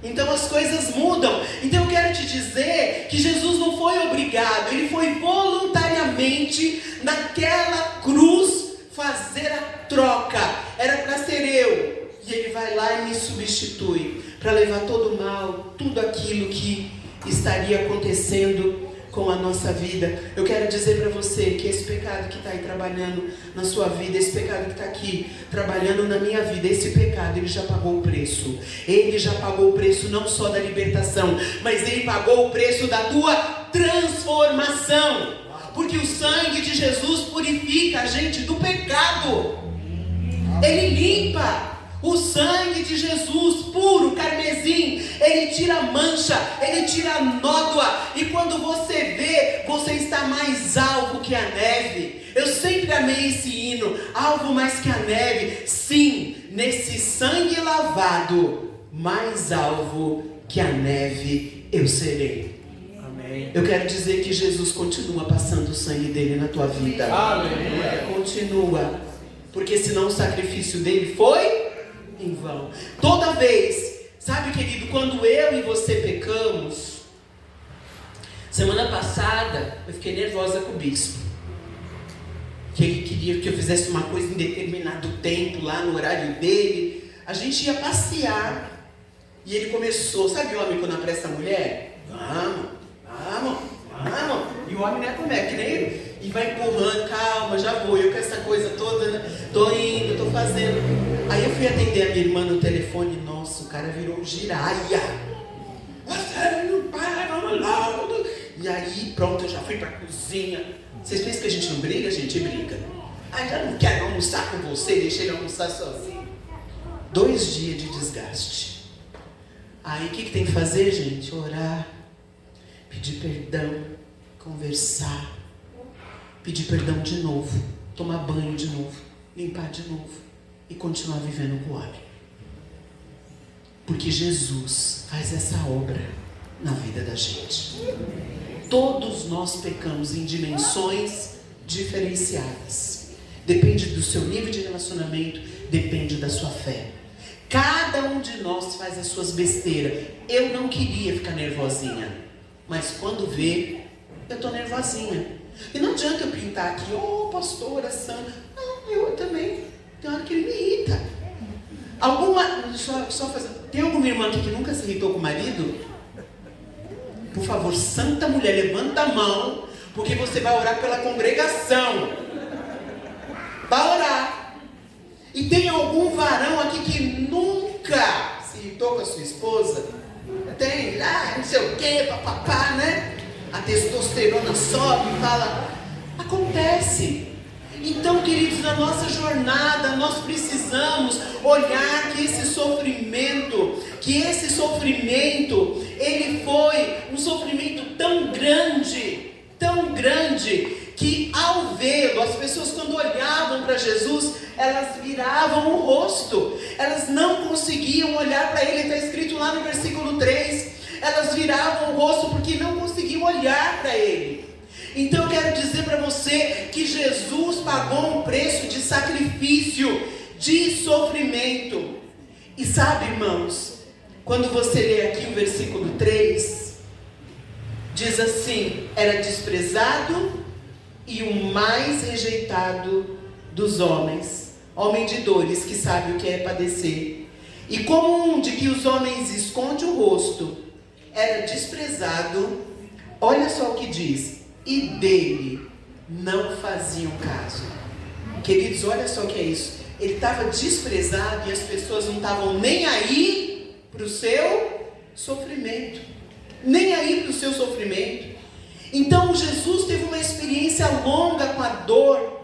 então as coisas mudam. Então eu quero te dizer que Jesus não foi obrigado, ele foi voluntariamente naquela cruz fazer a troca. Era para ser eu. E ele vai lá e me substitui para levar todo o mal, tudo aquilo que estaria acontecendo com a nossa vida. Eu quero dizer para você que esse pecado que está aí trabalhando na sua vida, esse pecado que está aqui trabalhando na minha vida, esse pecado, ele já pagou o preço. Ele já pagou o preço não só da libertação, mas ele pagou o preço da tua transformação. Porque o sangue de Jesus purifica a gente do pecado. Ele limpa. O sangue de Jesus, puro, carmesim, ele tira a mancha, ele tira a nódoa. E quando você vê, você está mais alvo que a neve. Eu sempre amei esse hino, alvo mais que a neve. Sim, nesse sangue lavado, mais alvo que a neve eu serei. Amém. Eu quero dizer que Jesus continua passando o sangue dele na tua vida. Aleluia. Continua. porque senão o sacrifício dele foi em vão. Toda vez, sabe, querido, quando eu e você pecamos, semana passada eu fiquei nervosa com o bispo, que ele queria que eu fizesse uma coisa em determinado tempo, lá no horário dele. A gente ia passear, e ele começou, sabe o homem quando apressa a mulher? Vamos. E o homem não é como é, que nem ele. E vai empurrando, calma, já vou, eu com essa coisa toda, né? Tô indo, tô fazendo. Aí eu fui atender a minha irmã no telefone, nossa, o cara virou giraia. Você não para, vamos logo. E aí, pronto, eu já fui pra cozinha. Vocês pensam que a gente não briga? A gente briga. Ai, já não quero almoçar com você, deixei ele almoçar sozinho. 2 dias de desgaste. Aí o que tem que fazer, gente? Orar, pedir perdão, conversar, pedir perdão de novo, tomar banho de novo, limpar de novo e continuar vivendo com o homem. Porque Jesus faz essa obra na vida da gente. Todos nós pecamos em dimensões diferenciadas. Depende do seu nível de relacionamento, depende da sua fé. Cada um de nós faz as suas besteiras. Eu não queria ficar nervosinha, mas quando vê, eu estou nervosinha. E não adianta eu pintar aqui, pastora Sandra. Não, eu também. Tem hora que ele me irrita. Tem alguma irmã aqui que nunca se irritou com o marido? Por favor, santa mulher, levanta a mão, porque você vai orar pela congregação. Vai orar. E tem algum varão aqui que nunca se irritou com a sua esposa? Tem, não sei o que, papapá, né? A testosterona sobe e fala. Acontece. Então, queridos, na nossa jornada, nós precisamos olhar que esse sofrimento, ele foi um sofrimento tão grande, que ao vê-lo, as pessoas quando olhavam para Jesus, elas viravam o rosto, elas não conseguiam olhar para ele, está escrito lá no versículo 3, elas viravam o rosto porque não conseguiam olhar para ele. Então eu quero dizer para você que Jesus pagou um preço de sacrifício, de sofrimento. E sabe, irmãos, quando você lê aqui o versículo 3, diz assim: era desprezado e o mais rejeitado dos homens, homem de dores, que sabe o que é padecer. E como um de que os homens escondem o rosto, era desprezado, olha só o que diz, e dele não faziam caso. Queridos, olha só o que é isso. Ele estava desprezado e as pessoas não estavam nem aí para o seu sofrimento. Nem aí para o seu sofrimento. Então Jesus teve uma experiência longa com a dor.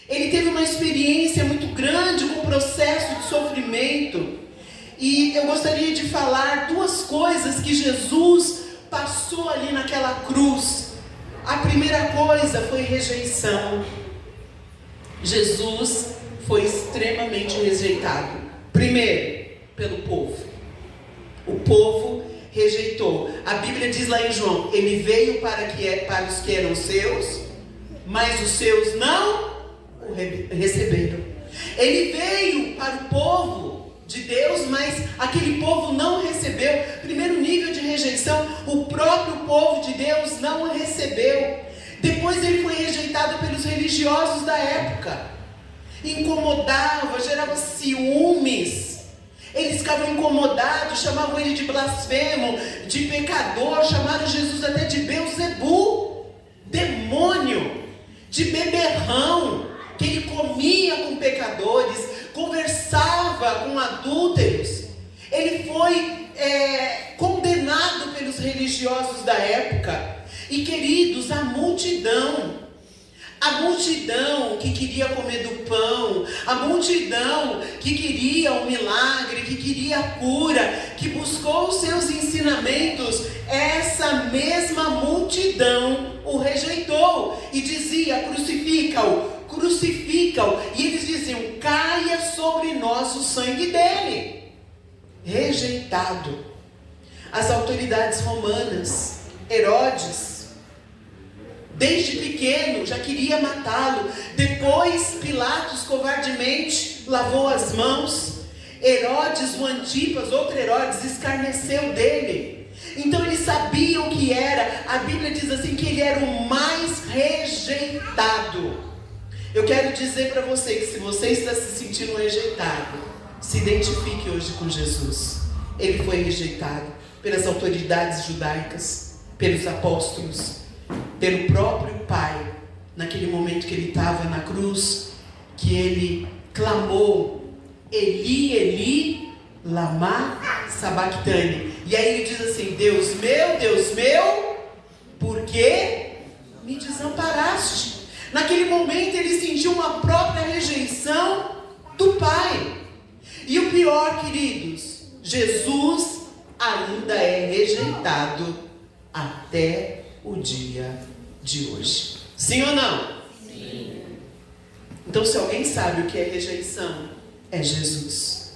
Ele teve uma experiência muito grande com o processo de sofrimento. E eu gostaria de falar 2 coisas que Jesus passou ali naquela cruz. A primeira coisa foi rejeição. Jesus foi extremamente rejeitado. Primeiro, pelo povo. O povo rejeitou. A Bíblia diz lá em João, ele veio para os que eram seus, mas os seus não o receberam. Ele veio para o povo de Deus, mas aquele povo não recebeu. Primeiro nível de rejeição, o próprio povo de Deus não o recebeu. Depois ele foi rejeitado pelos religiosos da época. Incomodava, gerava ciúmes. Eles ficavam incomodados, chamavam ele de blasfemo, de pecador, chamaram Jesus até de Beelzebu, demônio, de beberrão, que ele comia com pecadores, conversava com adúlteros. Ele foi condenado pelos religiosos da época. E queridos, a multidão que queria comer do pão, a multidão que queria um milagre, que queria a cura, que buscou os seus ensinamentos, essa mesma multidão o rejeitou e dizia: crucifica-o, crucifica-o. E eles diziam: caia sobre nós o sangue dele. Rejeitado. As autoridades romanas, Herodes, Desde pequeno já queria matá-lo. Depois Pilatos covardemente lavou as mãos. Herodes, o Antipas, outro Herodes, escarneceu dele. Então eles sabiam que era. A Bíblia diz assim que ele era o mais rejeitado. Eu quero dizer para você que se você está se sentindo rejeitado, se identifique hoje com Jesus. Ele foi rejeitado pelas autoridades judaicas, pelos apóstolos, pelo próprio Pai. Naquele momento que ele estava na cruz, que ele clamou: Eli, Eli, lama sabachthani. E aí ele diz assim: Deus meu, por que me desamparaste? Naquele momento ele sentiu uma própria rejeição do Pai. E o pior, queridos, Jesus ainda é rejeitado até o dia de hoje. Sim ou não? Sim. Então, se alguém sabe o que é rejeição, é Jesus.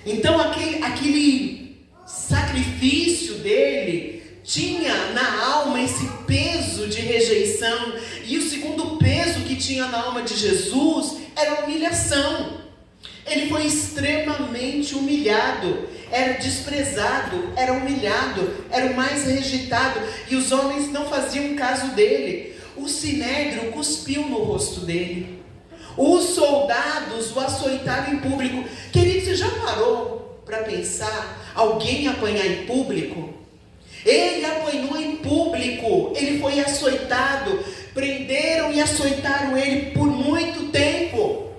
Então aquele sacrifício dele tinha na alma esse peso de rejeição. E o segundo peso que tinha na alma de Jesus era a humilhação. Ele foi extremamente humilhado, era desprezado, era humilhado, era o mais rejeitado. E os homens não faziam caso dele. O sinédrio cuspiu no rosto dele. Os soldados o açoitaram em público. Querido, você já parou para pensar alguém apanhar em público? Ele apanhou em público, ele foi açoitado, prenderam e açoitaram ele por muito tempo.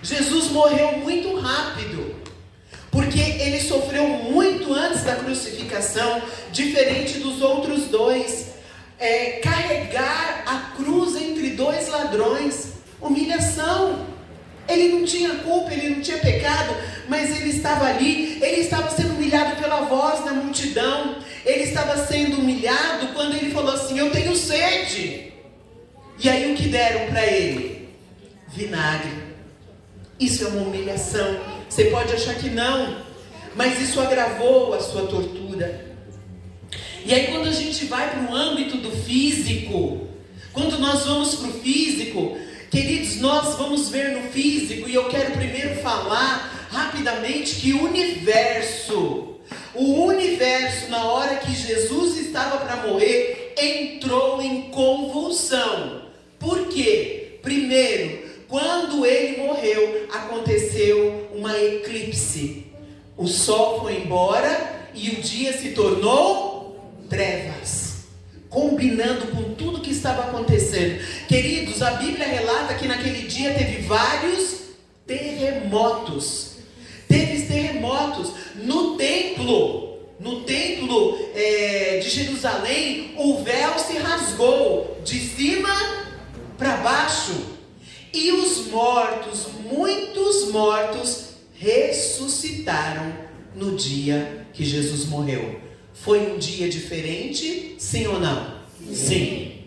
Jesus morreu muito rápido, porque ele sofreu muito antes da crucificação, diferente dos outros dois. Carregar a cruz entre dois ladrões, humilhação. Ele não tinha culpa, ele não tinha pecado, mas ele estava ali, ele estava sendo humilhado pela voz da multidão. Ele estava sendo humilhado quando ele falou assim: eu tenho sede. E aí o que deram para ele? Vinagre. Isso é uma humilhação. Você pode achar que não, mas isso agravou a sua tortura. E aí quando a gente vai para o âmbito do físico, quando nós vamos para o físico, queridos, nós vamos ver no físico. E eu quero primeiro falar rapidamente que o universo, na hora que Jesus estava para morrer, entrou em convulsão. Por quê? Primeiro, quando ele morreu, aconteceu uma eclipse. O sol foi embora e o dia se tornou trevas, combinando com tudo que estava acontecendo. Queridos, a Bíblia relata que naquele dia teve vários terremotos. Teve terremotos no templo de Jerusalém. O véu se rasgou de cima para baixo. E os mortos, muitos mortos, ressuscitaram no dia que Jesus morreu. Foi um dia diferente, sim ou não? Sim.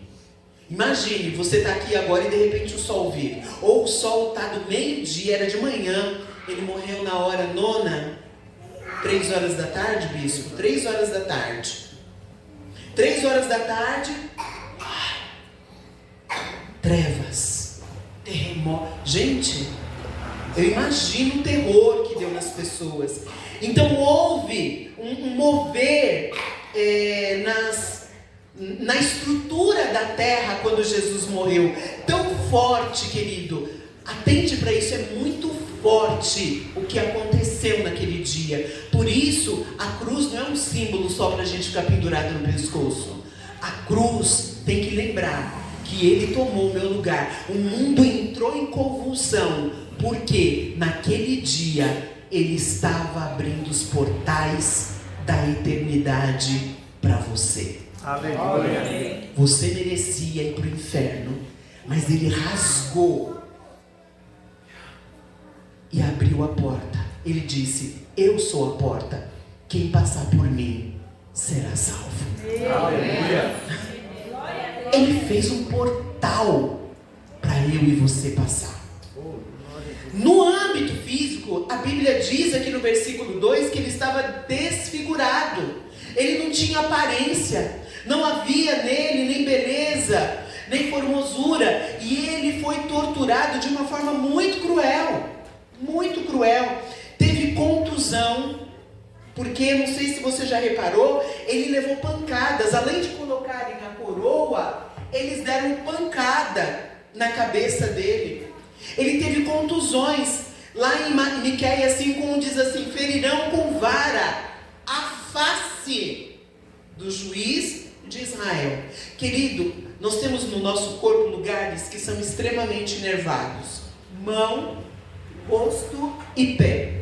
Imagine, você está aqui agora e de repente o sol vir. Ou o sol está do meio-dia, era de manhã. Ele morreu na hora nona. 3 horas da tarde, bispo? 3 horas da tarde. 3 horas da tarde. Trevas. Terremoto. Gente, eu imagino o terror que deu nas pessoas. Então houve um mover na estrutura da terra quando Jesus morreu. Tão forte, querido. Atente para isso, é muito forte o que aconteceu naquele dia. Por isso, a cruz não é um símbolo só para a gente ficar pendurado no pescoço. A cruz tem que lembrar que ele tomou o meu lugar. O mundo entrou em convulsão, porque naquele dia ele estava abrindo os portais da eternidade para você. Aleluia. Você merecia ir para o inferno, mas ele rasgou e abriu a porta. Ele disse: eu sou a porta, quem passar por mim será salvo. Aleluia. Ele fez um portal para eu e você passar. No âmbito físico, a Bíblia diz aqui no versículo 2 que ele estava desfigurado. Ele não tinha aparência. Não havia nele nem beleza, nem formosura. E ele foi torturado de uma forma muito cruel. Muito cruel. Teve contusão. Porque, não sei se você já reparou, ele levou pancadas. Além de colocarem a coroa, eles deram pancada na cabeça dele. Ele teve contusões. Lá em Miqueias 5:1 diz assim: ferirão com vara a face do juiz de Israel. Querido, nós temos no nosso corpo lugares que são extremamente nervados: mão, rosto e pé.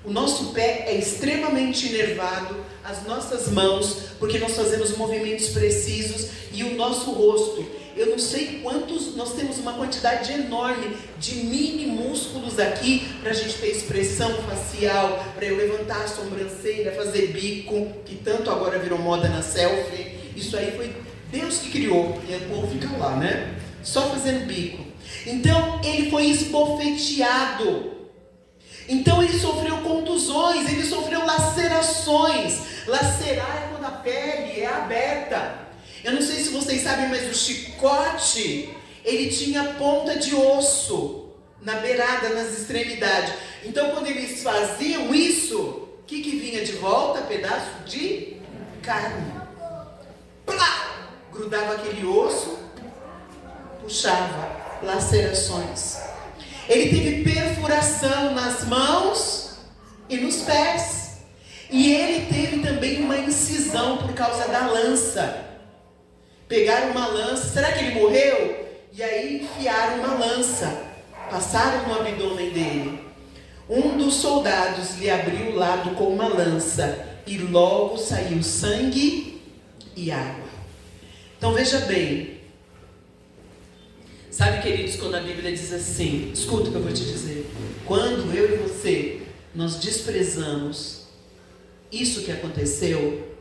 O nosso pé é extremamente inervado, as nossas mãos, porque nós fazemos movimentos precisos, e o nosso rosto. Eu não sei quantos, nós temos uma quantidade enorme de mini músculos aqui, para a gente ter expressão facial, para eu levantar a sobrancelha, fazer bico, que tanto agora virou moda na selfie. Isso aí foi Deus que criou, e o povo fica lá, né? Só fazendo bico. Então, ele foi esbofeteado. Então ele sofreu contusões, ele sofreu lacerações. Lacerar é quando a pele é aberta. Eu não sei se vocês sabem, mas o chicote, ele tinha ponta de osso na beirada, nas extremidades. Então quando eles faziam isso, o que vinha de volta? Pedaço de carne. Plá! Grudava aquele osso, puxava, lacerações. Ele teve perfuração nas mãos e nos pés. E ele teve também uma incisão por causa da lança. Pegaram uma lança, será que ele morreu? E aí enfiaram uma lança, passaram no abdômen dele. Um dos soldados lhe abriu o lado com uma lança, e logo saiu sangue e água. Então veja bem. Sabe, queridos, quando a Bíblia diz assim, escuta o que eu vou te dizer. Quando eu e você, nós desprezamos isso que aconteceu,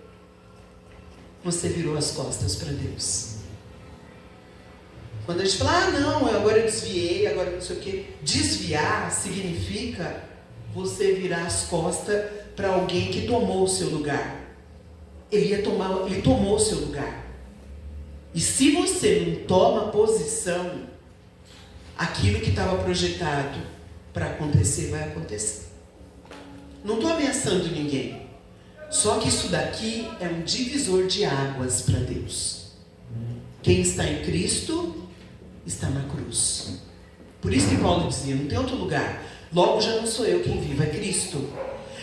você virou as costas para Deus. Quando a gente fala, não, agora eu desviei, agora não sei o quê. Desviar significa você virar as costas para alguém que tomou o seu lugar. Ele tomou o seu lugar. E se você não toma posição, aquilo que estava projetado para acontecer, vai acontecer. Não estou ameaçando ninguém. Só que isso daqui é um divisor de águas para Deus. Quem está em Cristo, está na cruz. Por isso que Paulo dizia, não tem outro lugar. Logo já não sou eu quem vive, é Cristo.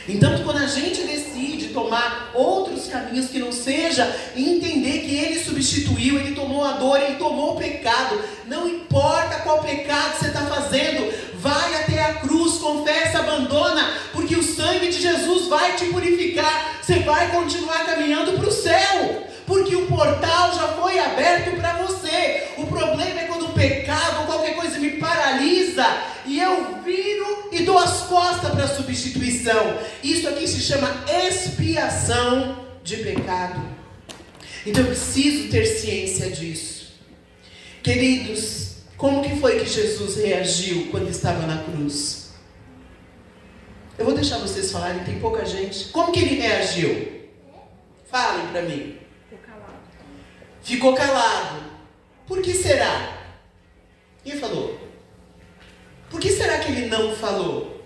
Então, quando a gente decide tomar outros caminhos que não seja, e entender que Ele substituiu, Ele tomou a dor, Ele tomou o pecado, não importa qual pecado você está fazendo, vai até a cruz, confessa, abandona, porque o sangue de Jesus vai te purificar, você vai continuar caminhando para o céu, porque o portal já foi aberto para você. O problema é quando o pecado ou qualquer coisa me paralisa, e eu viro e dou as costas para a substituição. Isso aqui se chama expiação de pecado. Então eu preciso ter ciência disso. Queridos, como que foi que Jesus reagiu quando estava na cruz? Eu vou deixar vocês falarem, tem pouca gente. Como que ele reagiu? Falem para mim. Ficou calado. Por que será? Quem falou? Por que será que ele não falou?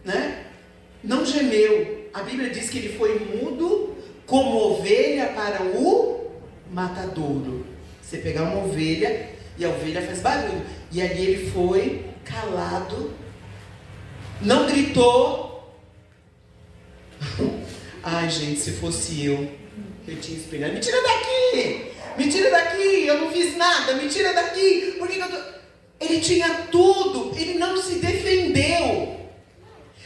Né? Não gemeu. A Bíblia diz que ele foi mudo como ovelha para o matadouro. Você pegar uma ovelha e a ovelha faz barulho. E ali ele foi calado. Não gritou. Ai, gente, se fosse eu tinha espelhado. Me tira daqui! Me tira daqui! Eu não fiz nada! Me tira daqui! Por que eu tô... Ele tinha tudo. Ele não se defendeu.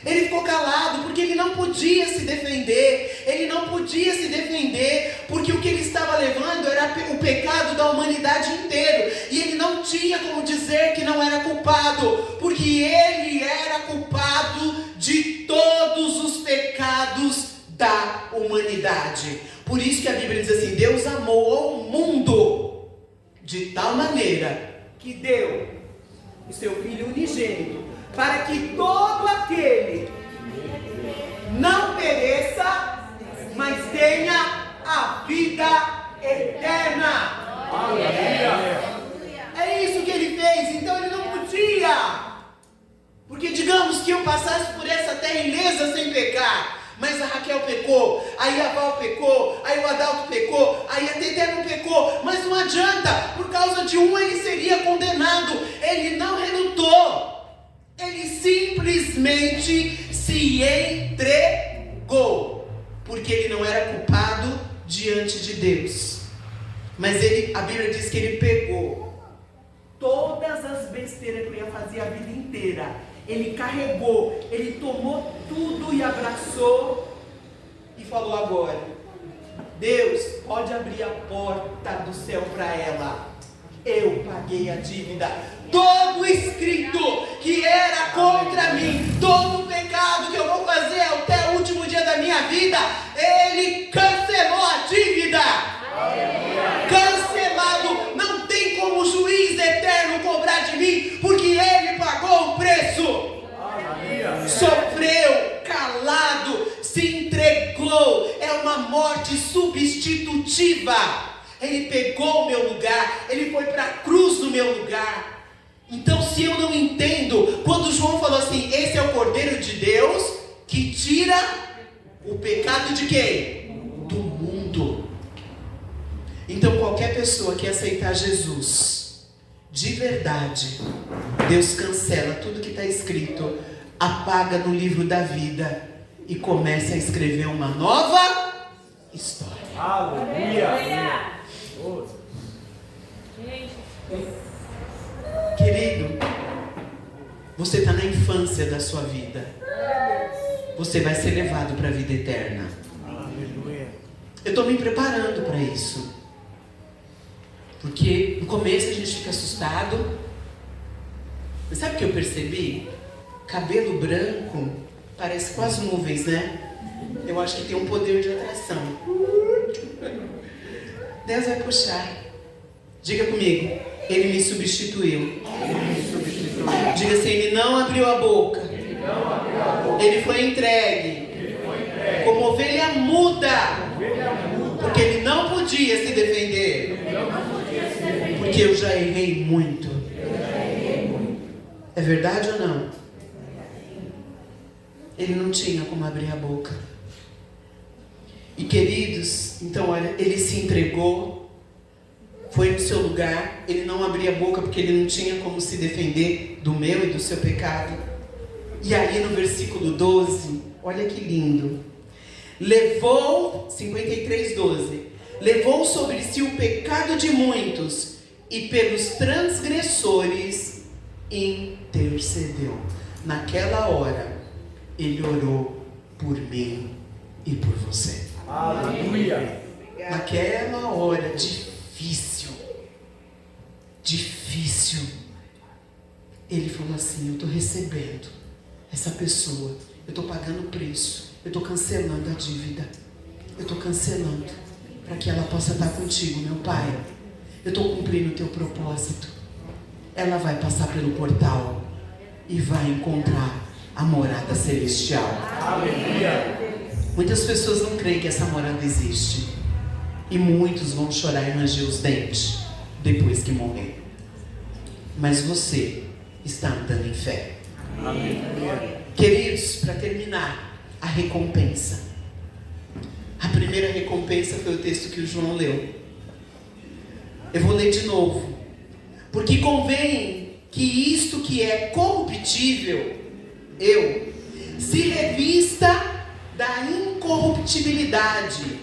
Ele ficou calado porque ele não podia se defender. Ele não podia se defender porque o que ele estava levando era o pecado da humanidade inteira. E ele não tinha como dizer que não era culpado, porque ele era culpado de todos os pecados da humanidade. Por isso que a Bíblia diz assim: Deus amou ao mundo de tal maneira que deu o seu Filho unigênito, para que todo aquele não pereça, mas tenha a vida eterna. É isso que ele fez. Então ele não podia. Porque digamos que eu passasse por essa terra ilesa sem pecar. Mas a Raquel pecou, aí a Val pecou, aí o Adalto pecou, aí a Teté não pecou. Mas não adianta, por causa de um ele seria condenado. Ele não relutou. Ele simplesmente se entregou. Porque ele não era culpado diante de Deus. Mas a Bíblia diz que ele pegou todas as besteiras que eu ia fazer a vida inteira. Ele carregou, ele tomou tudo e abraçou e falou: agora, Deus, pode abrir a porta do céu para ela. Eu paguei a dívida. Todo escrito que era contra mim, todo o pecado que eu vou fazer até o último dia da minha vida, ele cancelou a dívida. Cancelado. Não tem como o juiz eterno cobrar de mim, porque ele pagou o preço. Sofreu, calado, se entregou. É uma morte substitutiva. Ele pegou o meu lugar, ele foi para a cruz no meu lugar. Então, se eu não entendo, quando João falou assim: esse é o Cordeiro de Deus que tira o pecado de quem? Do mundo. Então, qualquer pessoa que aceitar Jesus de verdade, Deus cancela tudo que está escrito, apaga no livro da vida e começa a escrever uma nova história. Aleluia. Querido, você está na infância da sua vida. Você vai ser levado para a vida eterna. Eu estou me preparando para isso. Porque no começo a gente fica assustado. Mas sabe o que eu percebi? Cabelo branco parece quase nuvens, né? Eu acho que tem um poder de atração. Deus vai puxar. Diga comigo: ele me substituiu. Diga assim: ele não abriu a boca. Ele foi entregue como ovelha muda. Porque ele não podia se defender. Porque eu já errei muito. É verdade ou não? Ele não tinha como abrir a boca. E queridos, então olha, ele se entregou, foi no seu lugar, ele não abria a boca porque ele não tinha como se defender do meu e do seu pecado. E aí no versículo 12, olha que lindo. Levou, 53:12, levou sobre si o pecado de muitos e pelos transgressores intercedeu. Naquela hora, ele orou por mim e por você. Aleluia. Naquela hora difícil, ele falou assim: eu estou recebendo essa pessoa, eu estou pagando o preço, eu estou cancelando a dívida, eu estou cancelando para que ela possa estar contigo, meu Pai. Eu estou cumprindo o teu propósito. Ela vai passar pelo portal e vai encontrar a morada celestial. Aleluia. Muitas pessoas não creem que essa morada existe. E muitos vão chorar e ranger os dentes depois que morrer. Mas você está andando em fé. Aleluia. Queridos, para terminar, a recompensa. A primeira recompensa foi o texto que o João leu. Eu vou ler de novo. Porque convém que isto que é corruptível, se revista da incorruptibilidade,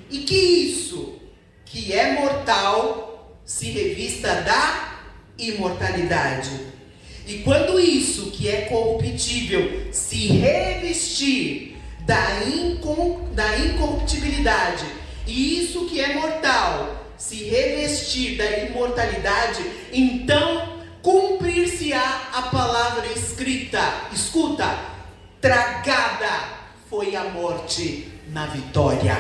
e que isso que é mortal se revista da imortalidade. E quando isso que é corruptível se revestir da incorruptibilidade, e isso que é mortal se revestir da imortalidade, então cumprir-se-á a palavra escrita. Escuta: tragada foi a morte na vitória.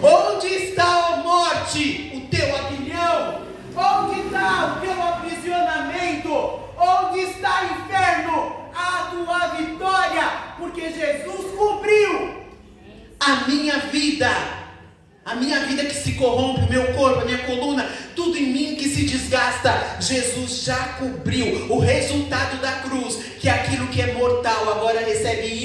Onde está a morte? O teu aguilhão? Onde está o teu aprisionamento? Onde está, inferno, a tua vitória? Porque Jesus cumpriu a minha vida que se corrompe, o meu corpo, a minha coluna, tudo em mim que se desgasta, Jesus já cobriu. O resultado da cruz, que aquilo que é mortal agora recebe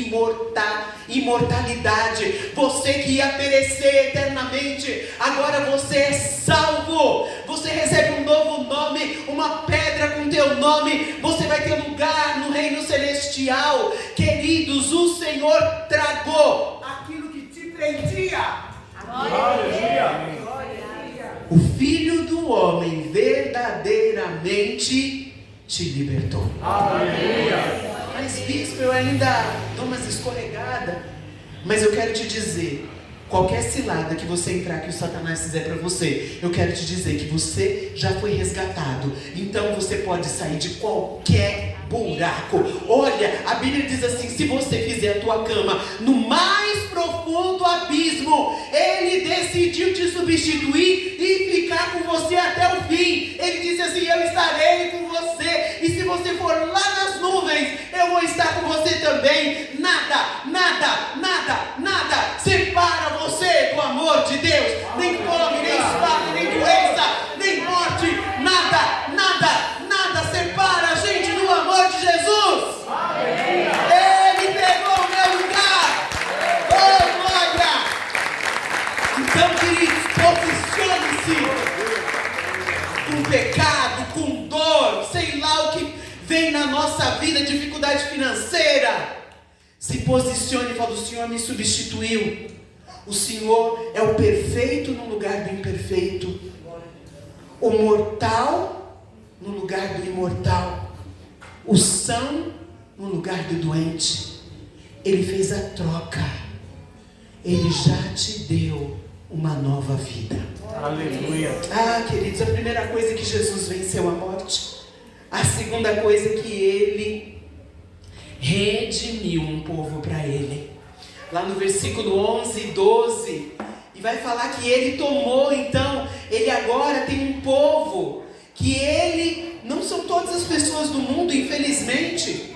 imortalidade. Você que ia perecer eternamente, agora você é salvo. Você recebe um novo nome, uma pedra com teu nome. Você vai ter lugar no reino celestial. Queridos, o Senhor tragou aquilo que te prendia. Aleluia. O Filho do Homem verdadeiramente te libertou. Aleluia. Mas bispo, eu ainda dou umas escorregadas. Mas eu quero te dizer, qualquer cilada que você entrar, que o Satanás fizer para você, eu quero te dizer que você já foi resgatado. Então você pode sair de qualquer buraco. Olha, a Bíblia diz assim: se você fizer a tua cama no mais profundo abismo, Ele decidiu te substituir e ficar com você até o fim. Ele disse assim: eu estarei com você, e se você for lá nas nuvens, eu vou estar com você também. Nada separa você do amor de Deus. Nem fome, nem espada, nem doença, nem morte. Nada separa a gente do amor de Jesus. Ele pegou o meu lugar. Oh, glória! Então, queridos, posicione-se com pecado, com dor, sei lá o que vem na nossa vida, dificuldade financeira. Se posicione e fala: o Senhor me substituiu. O Senhor é o perfeito no lugar do imperfeito, o mortal no lugar do imortal, o são no lugar do doente. Ele fez a troca. Ele já te deu uma nova vida. Aleluia. Ah, queridos, a primeira coisa é que Jesus venceu a morte. A segunda coisa é que Ele redimiu um povo para Ele. Lá no versículo 11 e 12, e vai falar que Ele tomou, então, Ele agora tem um povo, que Ele, não são todas as pessoas do mundo, infelizmente.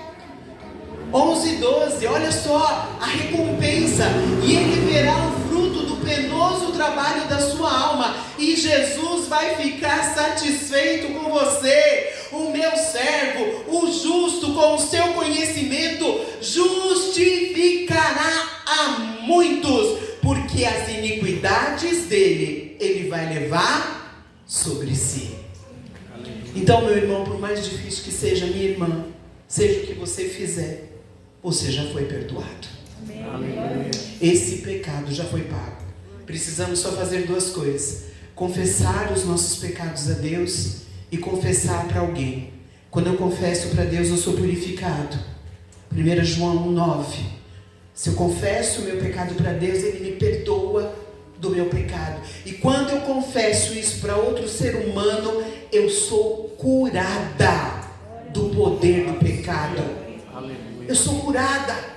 11 e 12, olha só a recompensa: e Ele verá o fruto do penoso trabalho da sua alma, e Jesus vai ficar satisfeito com você. O meu servo, o justo, com o seu conhecimento, justificará a muitos, porque as iniquidades dele, ele vai levar sobre si. Então, meu irmão, por mais difícil que seja, minha irmã, seja o que você fizer, você já foi perdoado. Aleluia. Esse pecado já foi pago. Precisamos só fazer duas coisas: confessar os nossos pecados a Deus e confessar para alguém. Quando eu confesso para Deus, eu sou purificado. 1 João 1,9. Se eu confesso o meu pecado para Deus, Ele me perdoa do meu pecado. E quando eu confesso isso para outro ser humano, eu sou curada do poder do pecado. Eu sou curada.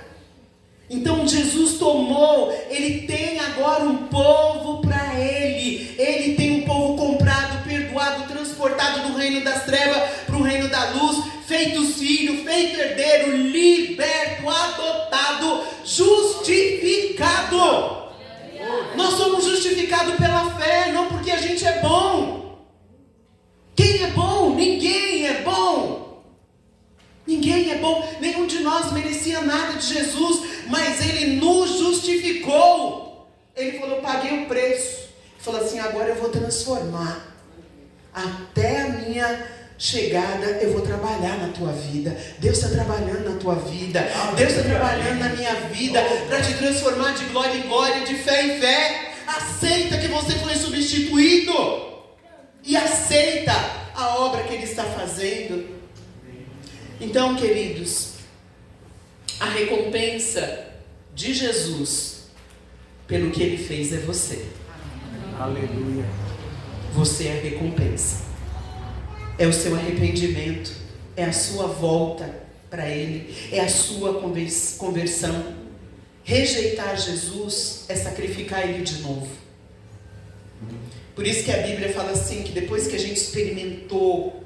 Então Jesus tomou, Ele tem agora um povo para Ele. Ele tem um povo comprado, perdoado, transportado do reino das trevas para o reino da luz, feito filho, feito herdeiro, liberto, adotado, justificado. Nós somos justificados pela fé, não porque a gente é bom. Quem é bom? Ninguém é bom. Ninguém é bom, nenhum de nós merecia nada de Jesus, mas Ele nos justificou. Ele falou: paguei o preço. Ele falou assim: agora eu vou transformar. Até a minha chegada eu vou trabalhar na tua vida. Deus está trabalhando na tua vida. Deus está trabalhando na minha vida para te transformar de glória em glória, de fé em fé. Aceita que você foi substituído e aceita a obra que Ele está fazendo. Então, queridos, a recompensa de Jesus pelo que Ele fez é você. Aleluia. Você é a recompensa. É o seu arrependimento, é a sua volta para Ele, é a sua conversão. Rejeitar Jesus é sacrificar Ele de novo. Por isso que a Bíblia fala assim, que depois que a gente experimentou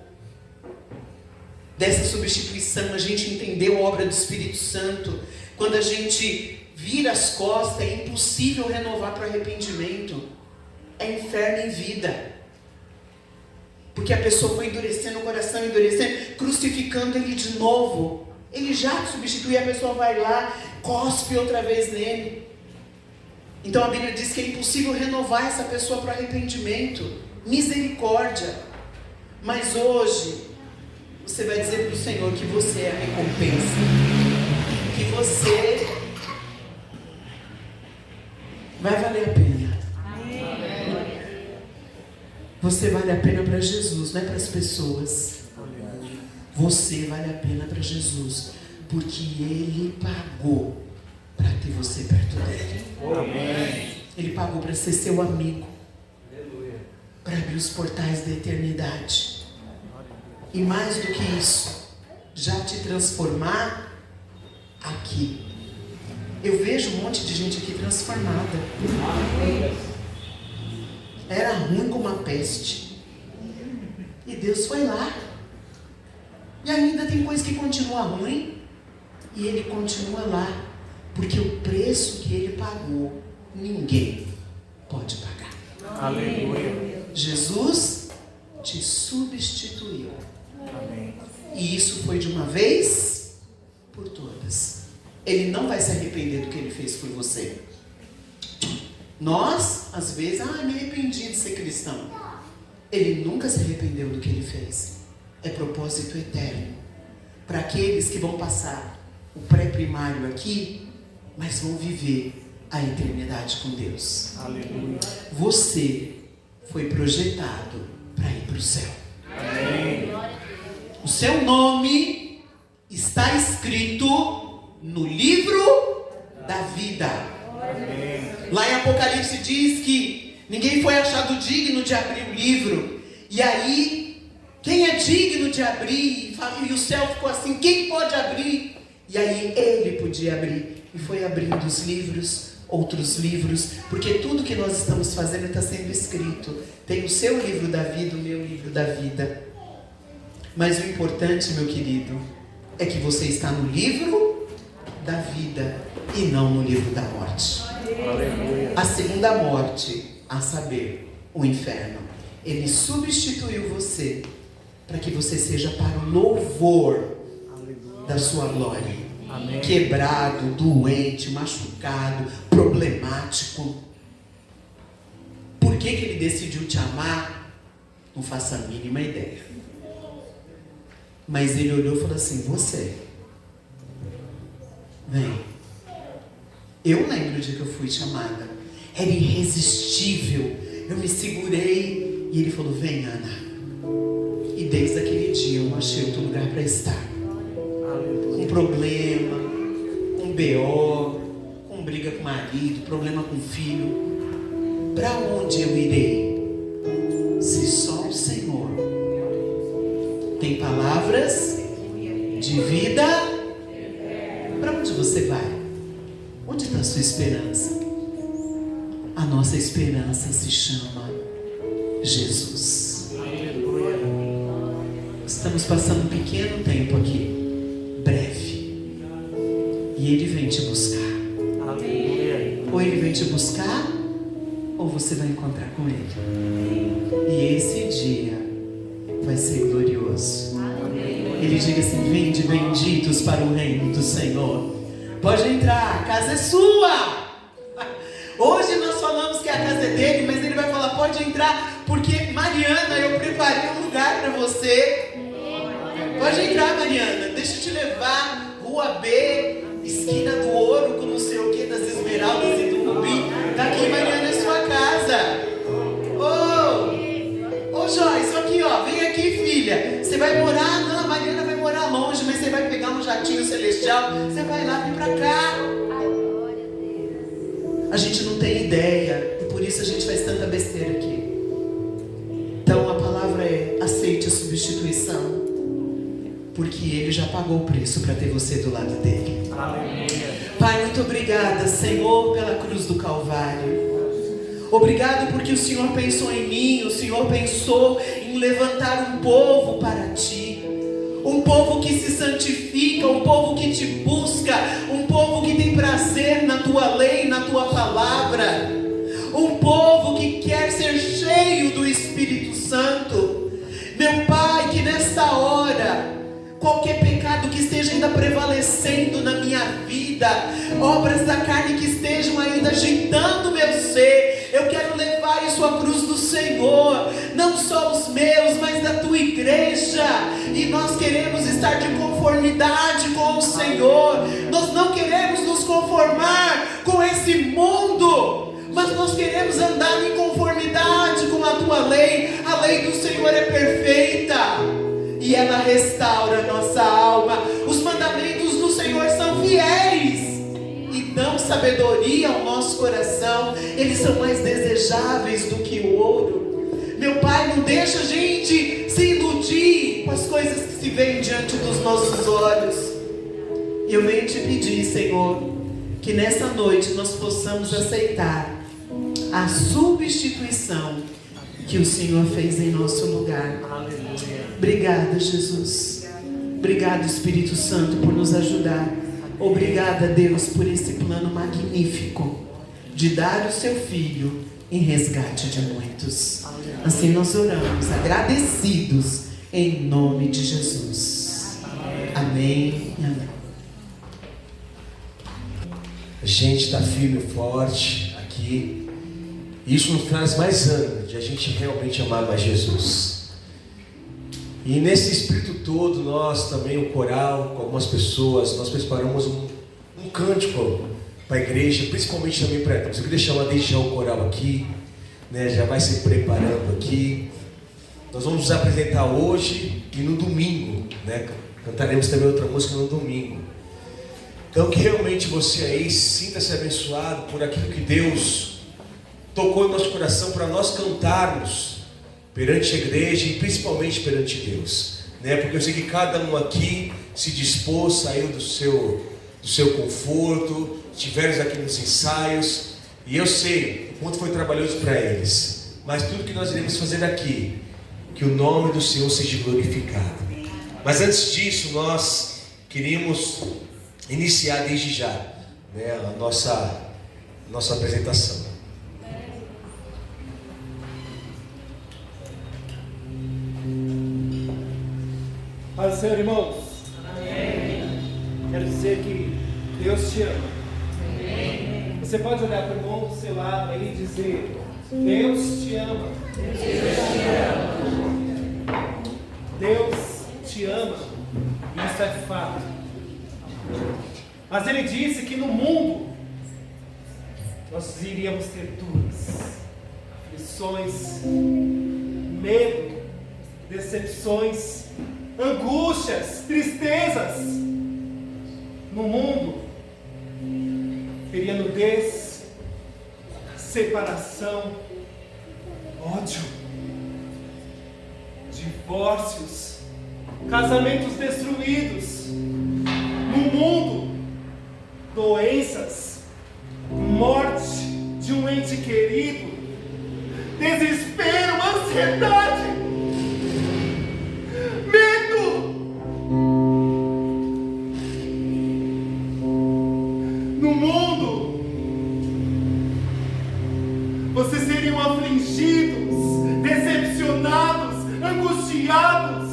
dessa substituição, a gente entendeu a obra do Espírito Santo, quando a gente vira as costas, é impossível renovar para arrependimento. É inferno em vida. Porque a pessoa foi endurecendo o coração, endurecendo, crucificando ele de novo. Ele já substituiu, a pessoa vai lá, cospe outra vez nele. Então a Bíblia diz que é impossível renovar essa pessoa para arrependimento. Misericórdia. Mas hoje, você vai dizer para o Senhor que você é a recompensa. Que você vai valer a pena. Você vale a pena para Jesus, não é para as pessoas. Você vale a pena para Jesus, porque Ele pagou para ter você perto dele. Ele pagou para ser seu amigo, para abrir os portais da eternidade. E mais do que isso, já te transformar aqui. Eu vejo um monte de gente aqui transformada. Era ruim como uma peste. E Deus foi lá. E ainda tem coisa que continua ruim. E Ele continua lá. Porque o preço que Ele pagou, ninguém pode pagar. Aleluia. Jesus te substituiu. Amém. E isso foi de uma vez por todas. Ele não vai se arrepender do que Ele fez por você. Nós, às vezes, me arrependi de ser cristão. Ele nunca se arrependeu do que Ele fez. É propósito eterno. Para aqueles que vão passar o pré-primário aqui, mas vão viver a eternidade com Deus. Aleluia. Você foi projetado para ir para o céu. Amém. O seu nome está escrito no livro da vida. Amém. Lá em Apocalipse diz que ninguém foi achado digno de abrir o livro. E aí, quem é digno de abrir? E o céu ficou assim, quem pode abrir? E aí Ele podia abrir. E foi abrindo os livros, outros livros. Porque tudo que nós estamos fazendo está sendo escrito. Tem o seu livro da vida, o meu livro da vida. Mas o importante, meu querido, é que você está no livro da vida e não no livro da morte. Aleluia. A segunda morte, a saber, o inferno. Ele substituiu você para que você seja para o louvor da sua glória. Amém. Quebrado, doente, machucado, problemático. Por que Ele decidiu te amar? Não faço a mínima ideia. Mas Ele olhou e falou assim, você, vem. Eu lembro do dia que eu fui chamada. Era irresistível. Eu me segurei. E Ele falou, vem, Ana. E desde aquele dia eu não achei outro lugar para estar. Com problema, com BO, com briga com o marido, problema com o filho. Para onde eu irei? Se só o Senhor tem palavras de vida, para onde você vai? Onde está a sua esperança? A nossa esperança se chama Jesus. Aleluia. Estamos passando um pequeno tempo aqui, breve, e Ele vem te buscar. Aleluia. Ou Ele vem te buscar, ou você vai encontrar com Ele. E esse dia vai ser glorioso. Ele diga assim, vinde benditos para o reino do Senhor. Pode entrar, a casa é sua. Hoje nós falamos que a casa é dele, mas Ele vai falar, pode entrar, porque Mariana, eu preparei um lugar para você. Pode entrar, Mariana, deixa eu te levar, Rua B, esquina do ouro, com não sei o que, das esmeraldas e do rubi. Tá aqui, Mariana, é sua casa. Ô Joyce, aqui ó, vem aqui, filha. Você vai morar, não, a Mariana vai morar longe, mas você vai pegar um jatinho celestial, você vai lá, vem pra cá. A gente não tem ideia, e por isso a gente faz tanta besteira aqui. Então a palavra é, aceite a substituição, porque Ele já pagou o preço para ter você do lado dele. Aleluia. Pai, muito obrigada, Senhor, pela cruz do Calvário. Obrigado porque o Senhor pensou em mim, o Senhor pensou em levantar um povo para Ti. um povo que se santifica, um povo que te busca, um povo que tem prazer na tua lei, na tua palavra, um povo que quer ser cheio do Espírito Santo. Meu Pai, que nesta hora, qualquer pecado que esteja ainda prevalecendo na minha vida, obras da carne que estejam ainda agitando meu ser, eu quero levar isso à cruz do Senhor, não só os meus, mas da tua igreja. E nós queremos estar de conformidade com o Senhor. Nós não queremos nos conformar com esse mundo, mas nós queremos andar em conformidade com a tua lei. A lei do Senhor é perfeita e ela restaura a nossa alma. Os mandamentos do Senhor são fiéis e dão sabedoria ao nosso coração. Eles são mais desejáveis do que o ouro. Meu Pai, não deixa a gente se iludir com as coisas que se veem diante dos nossos olhos. E eu venho te pedir, Senhor, que nessa noite nós possamos aceitar a substituição que o Senhor fez em nosso lugar. Obrigada, Jesus. Obrigado, Espírito Santo, por nos ajudar. Obrigada, Deus, por esse plano magnífico de dar o seu Filho em resgate de muitos. Assim nós oramos, agradecidos, em nome de Jesus. Amém e amém. A gente está firme e forte aqui. Isso nos traz mais ânimo de a gente realmente amar mais Jesus. E nesse espírito todo, nós também, o coral, com algumas pessoas, nós preparamos um cântico para a igreja, principalmente também para ela. Eu queria chamar desde já o coral aqui, né, já vai se preparando aqui. Nós vamos nos apresentar hoje e no domingo, né, cantaremos também outra música no domingo. Então que realmente você aí sinta-se abençoado por aquilo que Deus tocou em nosso coração para nós cantarmos perante a igreja e principalmente perante Deus, né? Porque eu sei que cada um aqui se dispôs, saiu do seu conforto, estiveram aqui nos ensaios, e eu sei o quanto foi trabalhoso para eles, mas tudo que nós iremos fazer aqui, que o nome do Senhor seja glorificado. Mas antes disso, nós queríamos iniciar desde já, né, a nossa apresentação. Paz do Senhor, irmãos. Amém. Quero dizer que Deus te ama. Amém. Você pode olhar para o irmão do seu lado aí e dizer: Deus te ama. Deus te ama. Deus te ama. Isso é fato. Mas Ele disse que no mundo nós iríamos ter dores, aflições, medo, decepções, angústias, tristezas. No mundo teria nudez, separação, ódio, divórcios, casamentos destruídos. No mundo, doenças, morte de um ente querido, desespero, ansiedade, medo. No mundo, vocês seriam afligidos, decepcionados, angustiados.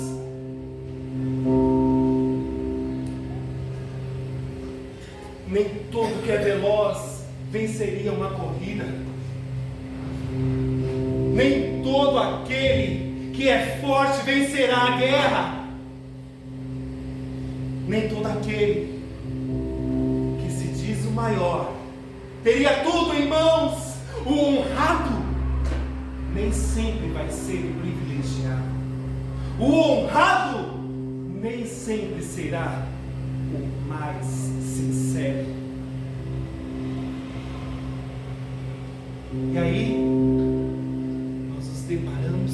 Nem todo que é veloz venceria uma corrida. Nem todo aquele que é forte vencerá a guerra. Nem todo aquele que se diz o maior teria tudo em mãos. O honrado nem sempre vai ser o privilegiado. O honrado nem sempre será o mais sincero. E aí nós nos deparamos,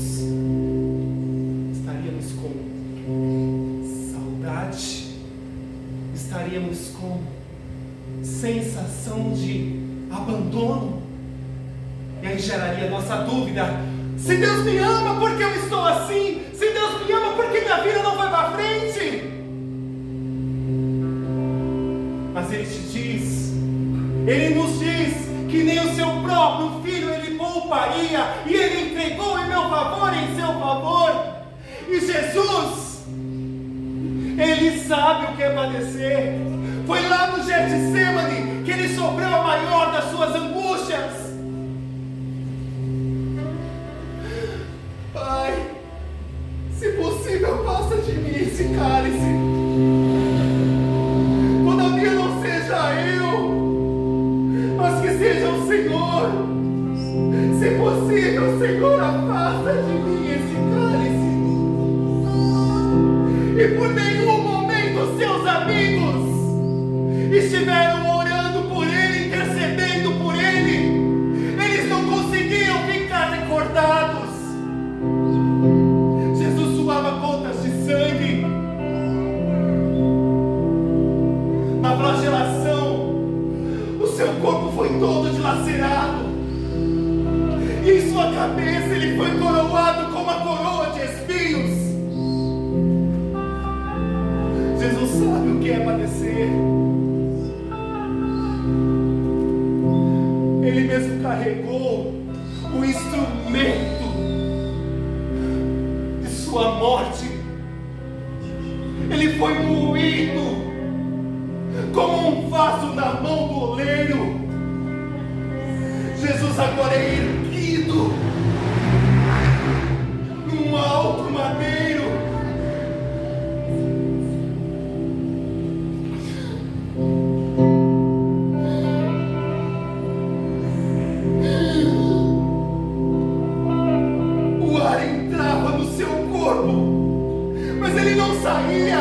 estaríamos com saudade, estaríamos com sensação de abandono, e aí geraria a nossa dúvida: se Deus me ama, por que eu estou assim? Se Deus me ama, Senhor, por que minha vida não vai para frente? Mas Ele te diz, Ele nos diz que nem o seu próprio Filho Ele pouparia, e Ele entregou em meu favor, em seu favor. E Jesus, Ele sabe o que é padecer. Foi lá no Getsemane que Ele sofreu a maior das suas angústias. Pai, se possível, passa de mim esse cálice. Todavia não seja eu, mas que seja o Senhor. Se possível, Senhor, afasta de mim esse cálice. E por nenhum momento seus amigos estiveram orando por Ele, intercedendo por Ele. Eles não conseguiam ficar recordados. Jesus suava gotas de sangue. Na flagelação, o seu corpo foi todo dilacerado. E em sua cabeça Ele foi coroado com uma coroa de espinhos. Jesus sabe o que é padecer. Ele mesmo carregou o instrumento de sua morte. Ele foi moído como um vaso na mão do oleiro. Jesus agora é erguido num alto madeiro. O ar entrava no seu corpo, mas ele não saía.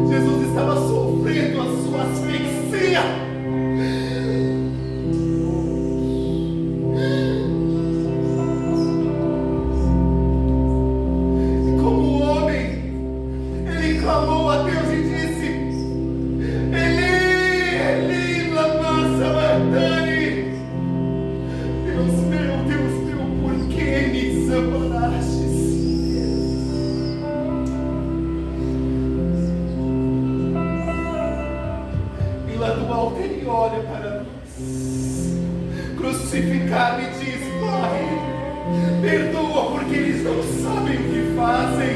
Jesus estava sofrendo a sua asfixia. E como homem, ele clamou a Deus e disse: Eli, Eli, lama sabachthani. Deus meu, por que me desamparastes? Lá do alto Ele olha para nós, crucificado, e diz: Pai, perdoa, porque eles não sabem o que fazem.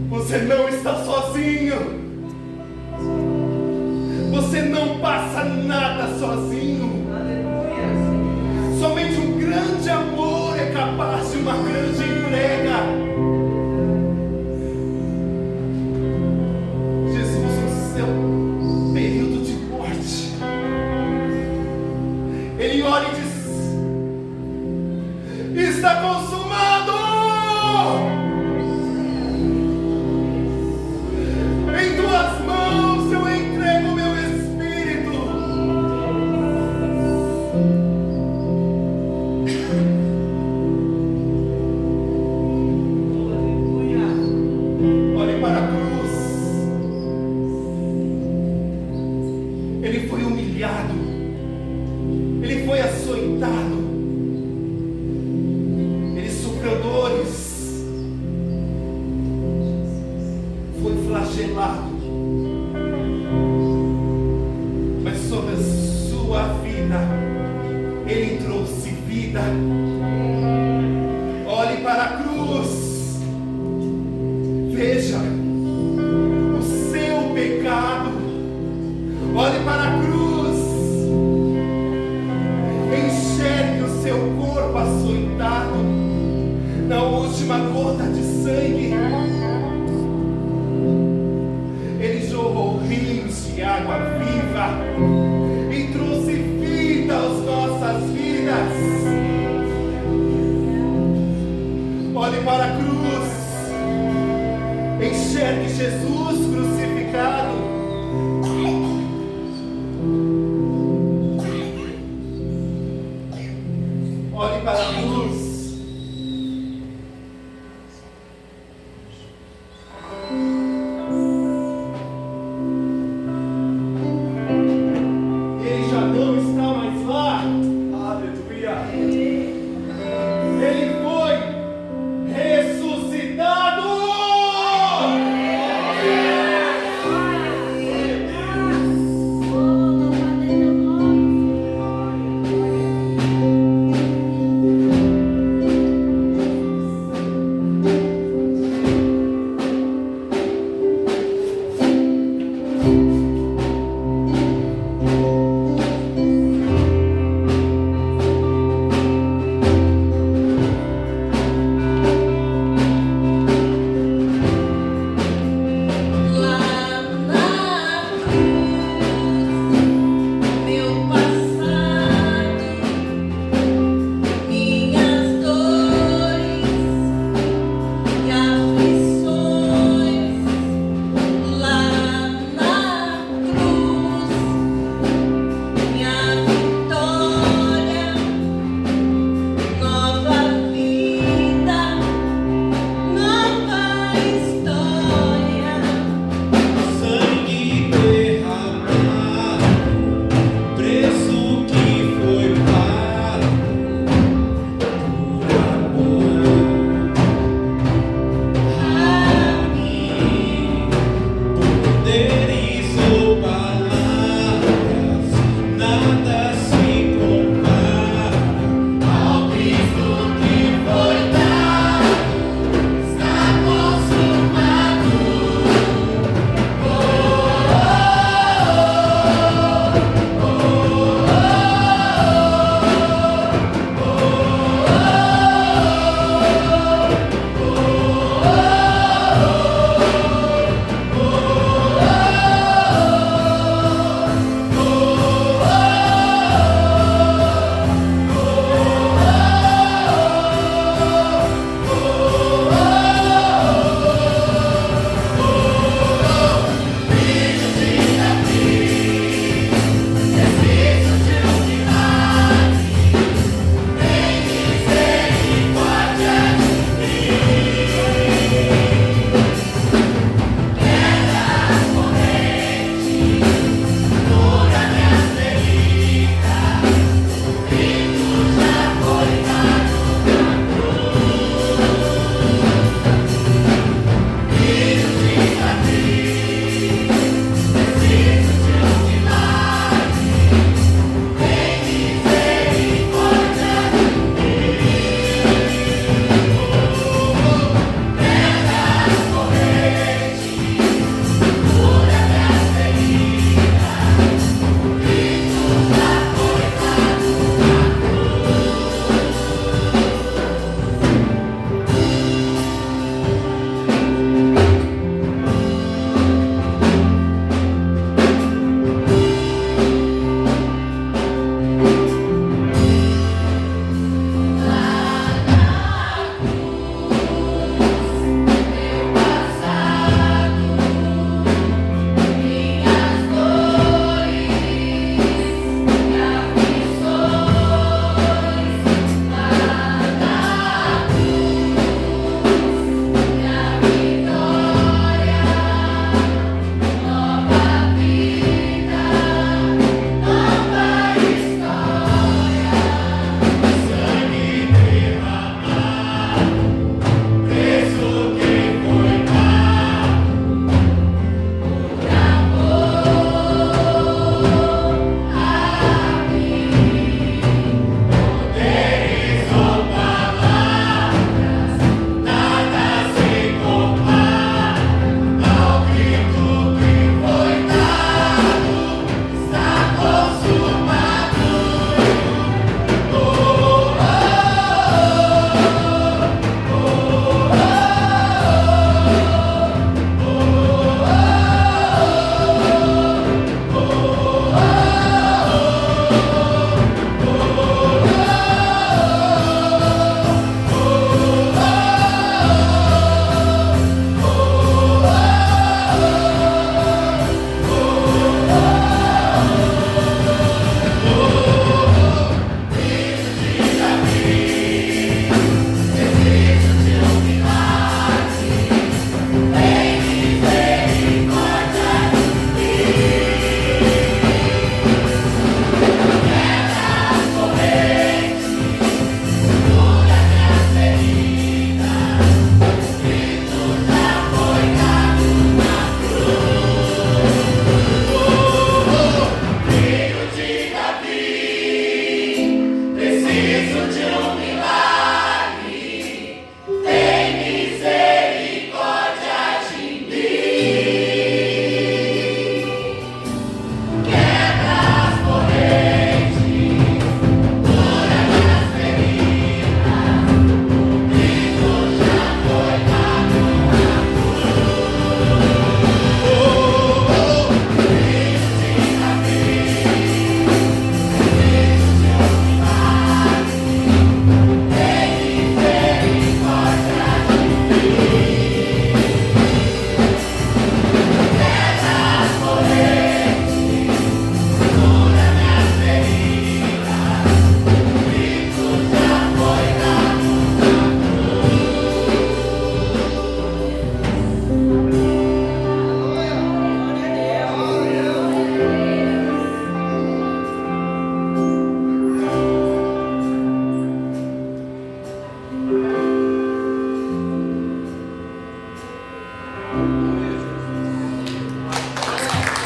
Você não está sozinho. Você não passa nada sozinho. Somente um grande amor é capaz de uma grande entrega. Jesus, no seu período de morte, Ele olha e diz: está consumado! Em tuas mãos eu entrego o meu espírito. Olhe para a cruz. Ele foi humilhado. Ele foi açoitado. Ele sofreu dores. Foi flagelado. Mas sobre a sua vida, Ele trouxe vida. Olhe para a cruz. Veja o seu pecado. Olhe para a cruz. Enxergue o seu corpo açoitado. Na última gota de sangue, Ele jorrou rios de água viva e trouxe vida às nossas vidas. Olhe para a cruz. Enxergue Jesus crucificado. Olhe para a cruz.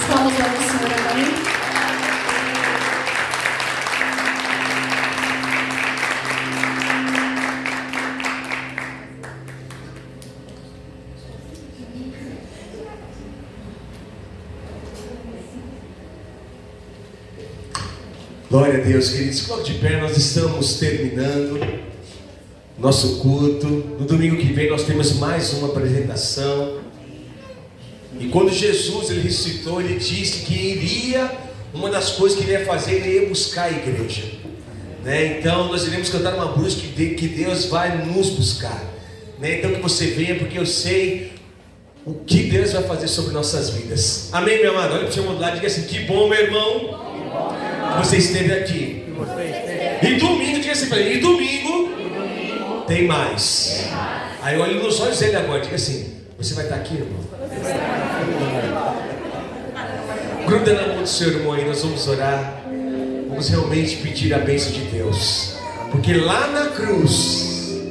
Estamos dando o Senhor, amém? Glória a Deus, queridos. Coloque de pé, nós estamos terminando nosso culto. No domingo que vem nós temos mais uma apresentação. E quando Jesus ele ressuscitou, ele disse que iria, uma das coisas que ele ia fazer, ele ia buscar a igreja. Então nós iremos cantar uma música que Deus vai nos buscar. Então que você venha, porque eu sei o que Deus vai fazer sobre nossas vidas. Amém, meu amado? Olha para o seu irmão do lado e diga assim: que bom, meu irmão, que você esteve aqui. E domingo, diga assim para ele: e domingo tem mais. Aí olha nos olhos dele agora, diga assim: você vai estar aqui, irmão? Gruda na mão do seu irmão aí, nós vamos orar. Vamos realmente pedir a bênção de Deus. Porque lá na cruz,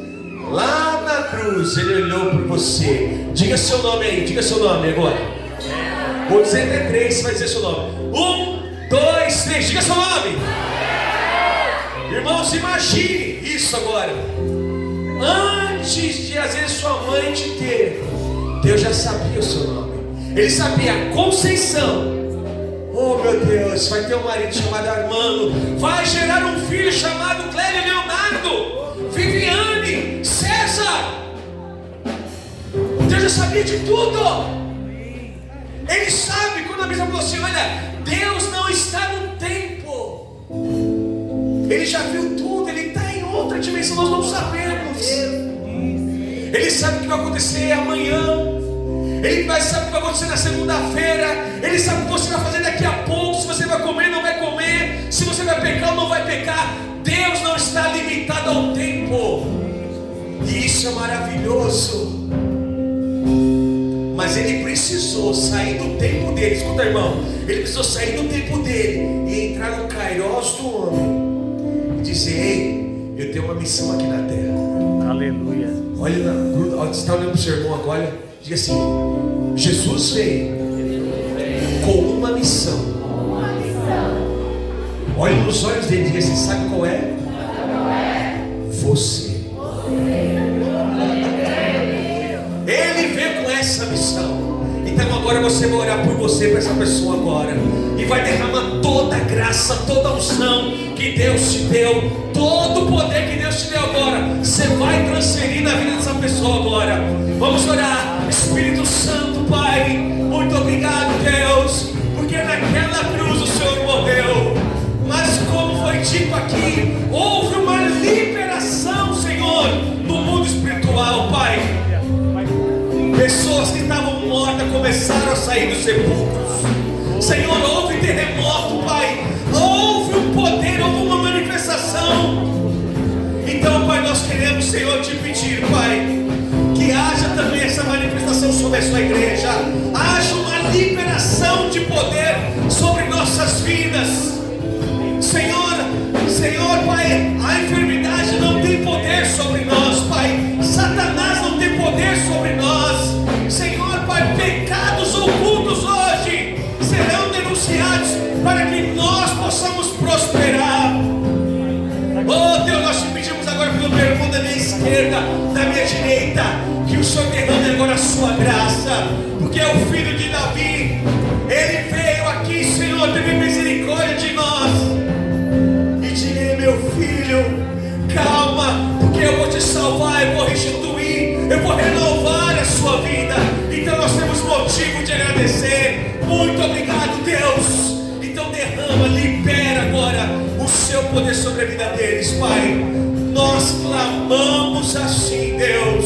ele olhou por você. Diga seu nome aí, diga seu nome agora. Vou dizer até 3, você vai dizer seu nome. 1, 2, 3, diga seu nome. Irmãos, imagine isso agora. Antes de às vezes sua mãe te ter, Deus já sabia o seu nome. Ele sabia: Conceição, oh meu Deus, vai ter um marido chamado Armando, vai gerar um filho chamado Clélia Leonardo, Viviane, César. Deus já sabia de tudo. Ele sabe. Quando a Bíblia falou assim: olha, Deus não está no tempo, Ele já viu tudo, Ele está em outra dimensão, nós não sabemos. Ele sabe o que vai acontecer amanhã, Ele sabe o que vai acontecer na segunda-feira, Ele sabe o que você vai fazer daqui a pouco, se você vai comer ou não vai comer, se você vai pecar ou não vai pecar. Deus não está limitado ao tempo, e isso é maravilhoso. Mas Ele precisou sair do tempo dele. Escuta, irmão, Ele precisou sair do tempo dele e entrar no Kairos do homem e dizer: ei, eu tenho uma missão aqui na terra. Aleluia. Olha, você está olhando para o seu irmão agora, diga assim: Jesus veio com uma missão. Olhe nos olhos dele e diga assim: sabe qual é? Você. Ele veio com essa missão. Então agora você vai orar por você, para essa pessoa agora, e vai derramar toda a graça, toda a unção que Deus te deu, todo o poder que Deus te deu agora, você vai transferir na vida dessa pessoa agora. Vamos orar. Espírito Santo, Pai, muito obrigado, Deus, porque naquela cruz o Senhor morreu, mas como foi dito aqui, houve uma liberação, Senhor, no mundo espiritual, Pai. Pessoas que estavam mortas começaram a sair dos sepulcros. Senhor, houve terremoto, Pai. Houve um poder, houve uma manifestação. Então, Pai, nós queremos, Senhor, te pedir, Pai, que haja também essa manifestação sobre a sua igreja. Haja uma liberação de poder sobre nossas vidas. Senhor, Pai, a enfermidade não tem poder sobre nós, Pai. Satanás não tem poder sobre nós. Senhor, Pai, pecados ocultos hoje serão denunciados para que nós possamos prosperar. Oh Deus, nós te pedimos agora pelo meu irmão da minha esquerda, da minha direita, que o Senhor derrame agora a sua graça, porque é o filho de Davi. Ele veio aqui, Senhor, teve misericórdia de nós. E diga: meu filho, calma, porque eu vou te salvar, eu vou restituir, eu vou renovar a sua vida. Então nós temos motivo de agradecer. Muito obrigado, Deus. Então derrama, libera agora o seu poder sobre a vida deles, Pai. Nós clamamos assim, Deus,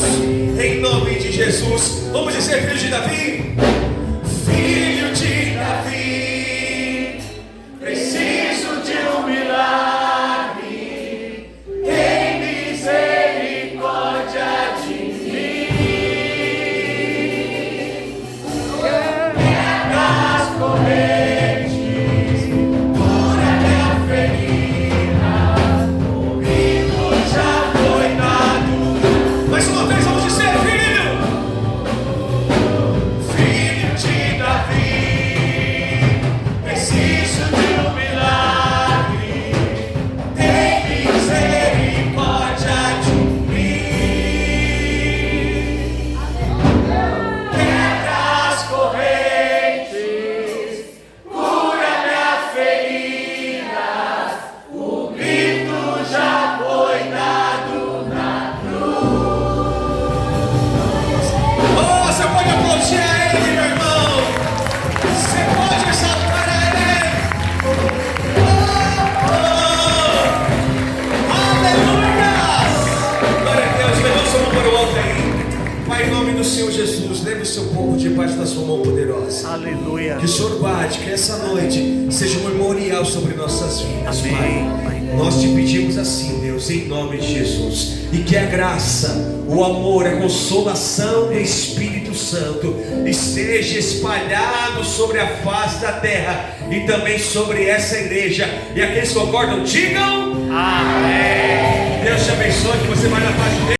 em nome de Jesus. Vamos dizer: filho de Davi, filho de Davi, preciso de um milagre, tem misericórdia de mim. Quebra as correntes, cura minha ferida, comigo já foi dado. Mais uma vez vamos dizer: filho, Pai, em nome do Senhor Jesus, leve o seu povo debaixo da sua mão poderosa. Aleluia. Que o Senhor guarde, que essa noite seja um memorial sobre nossas vidas, Pai. Nós te pedimos assim, Deus, em nome de Jesus. E que a graça, o amor, a consolação do Espírito Santo esteja espalhado sobre a face da terra e também sobre essa igreja. E aqueles que concordam, digam amém. Deus te abençoe, que você vai na paz de Deus.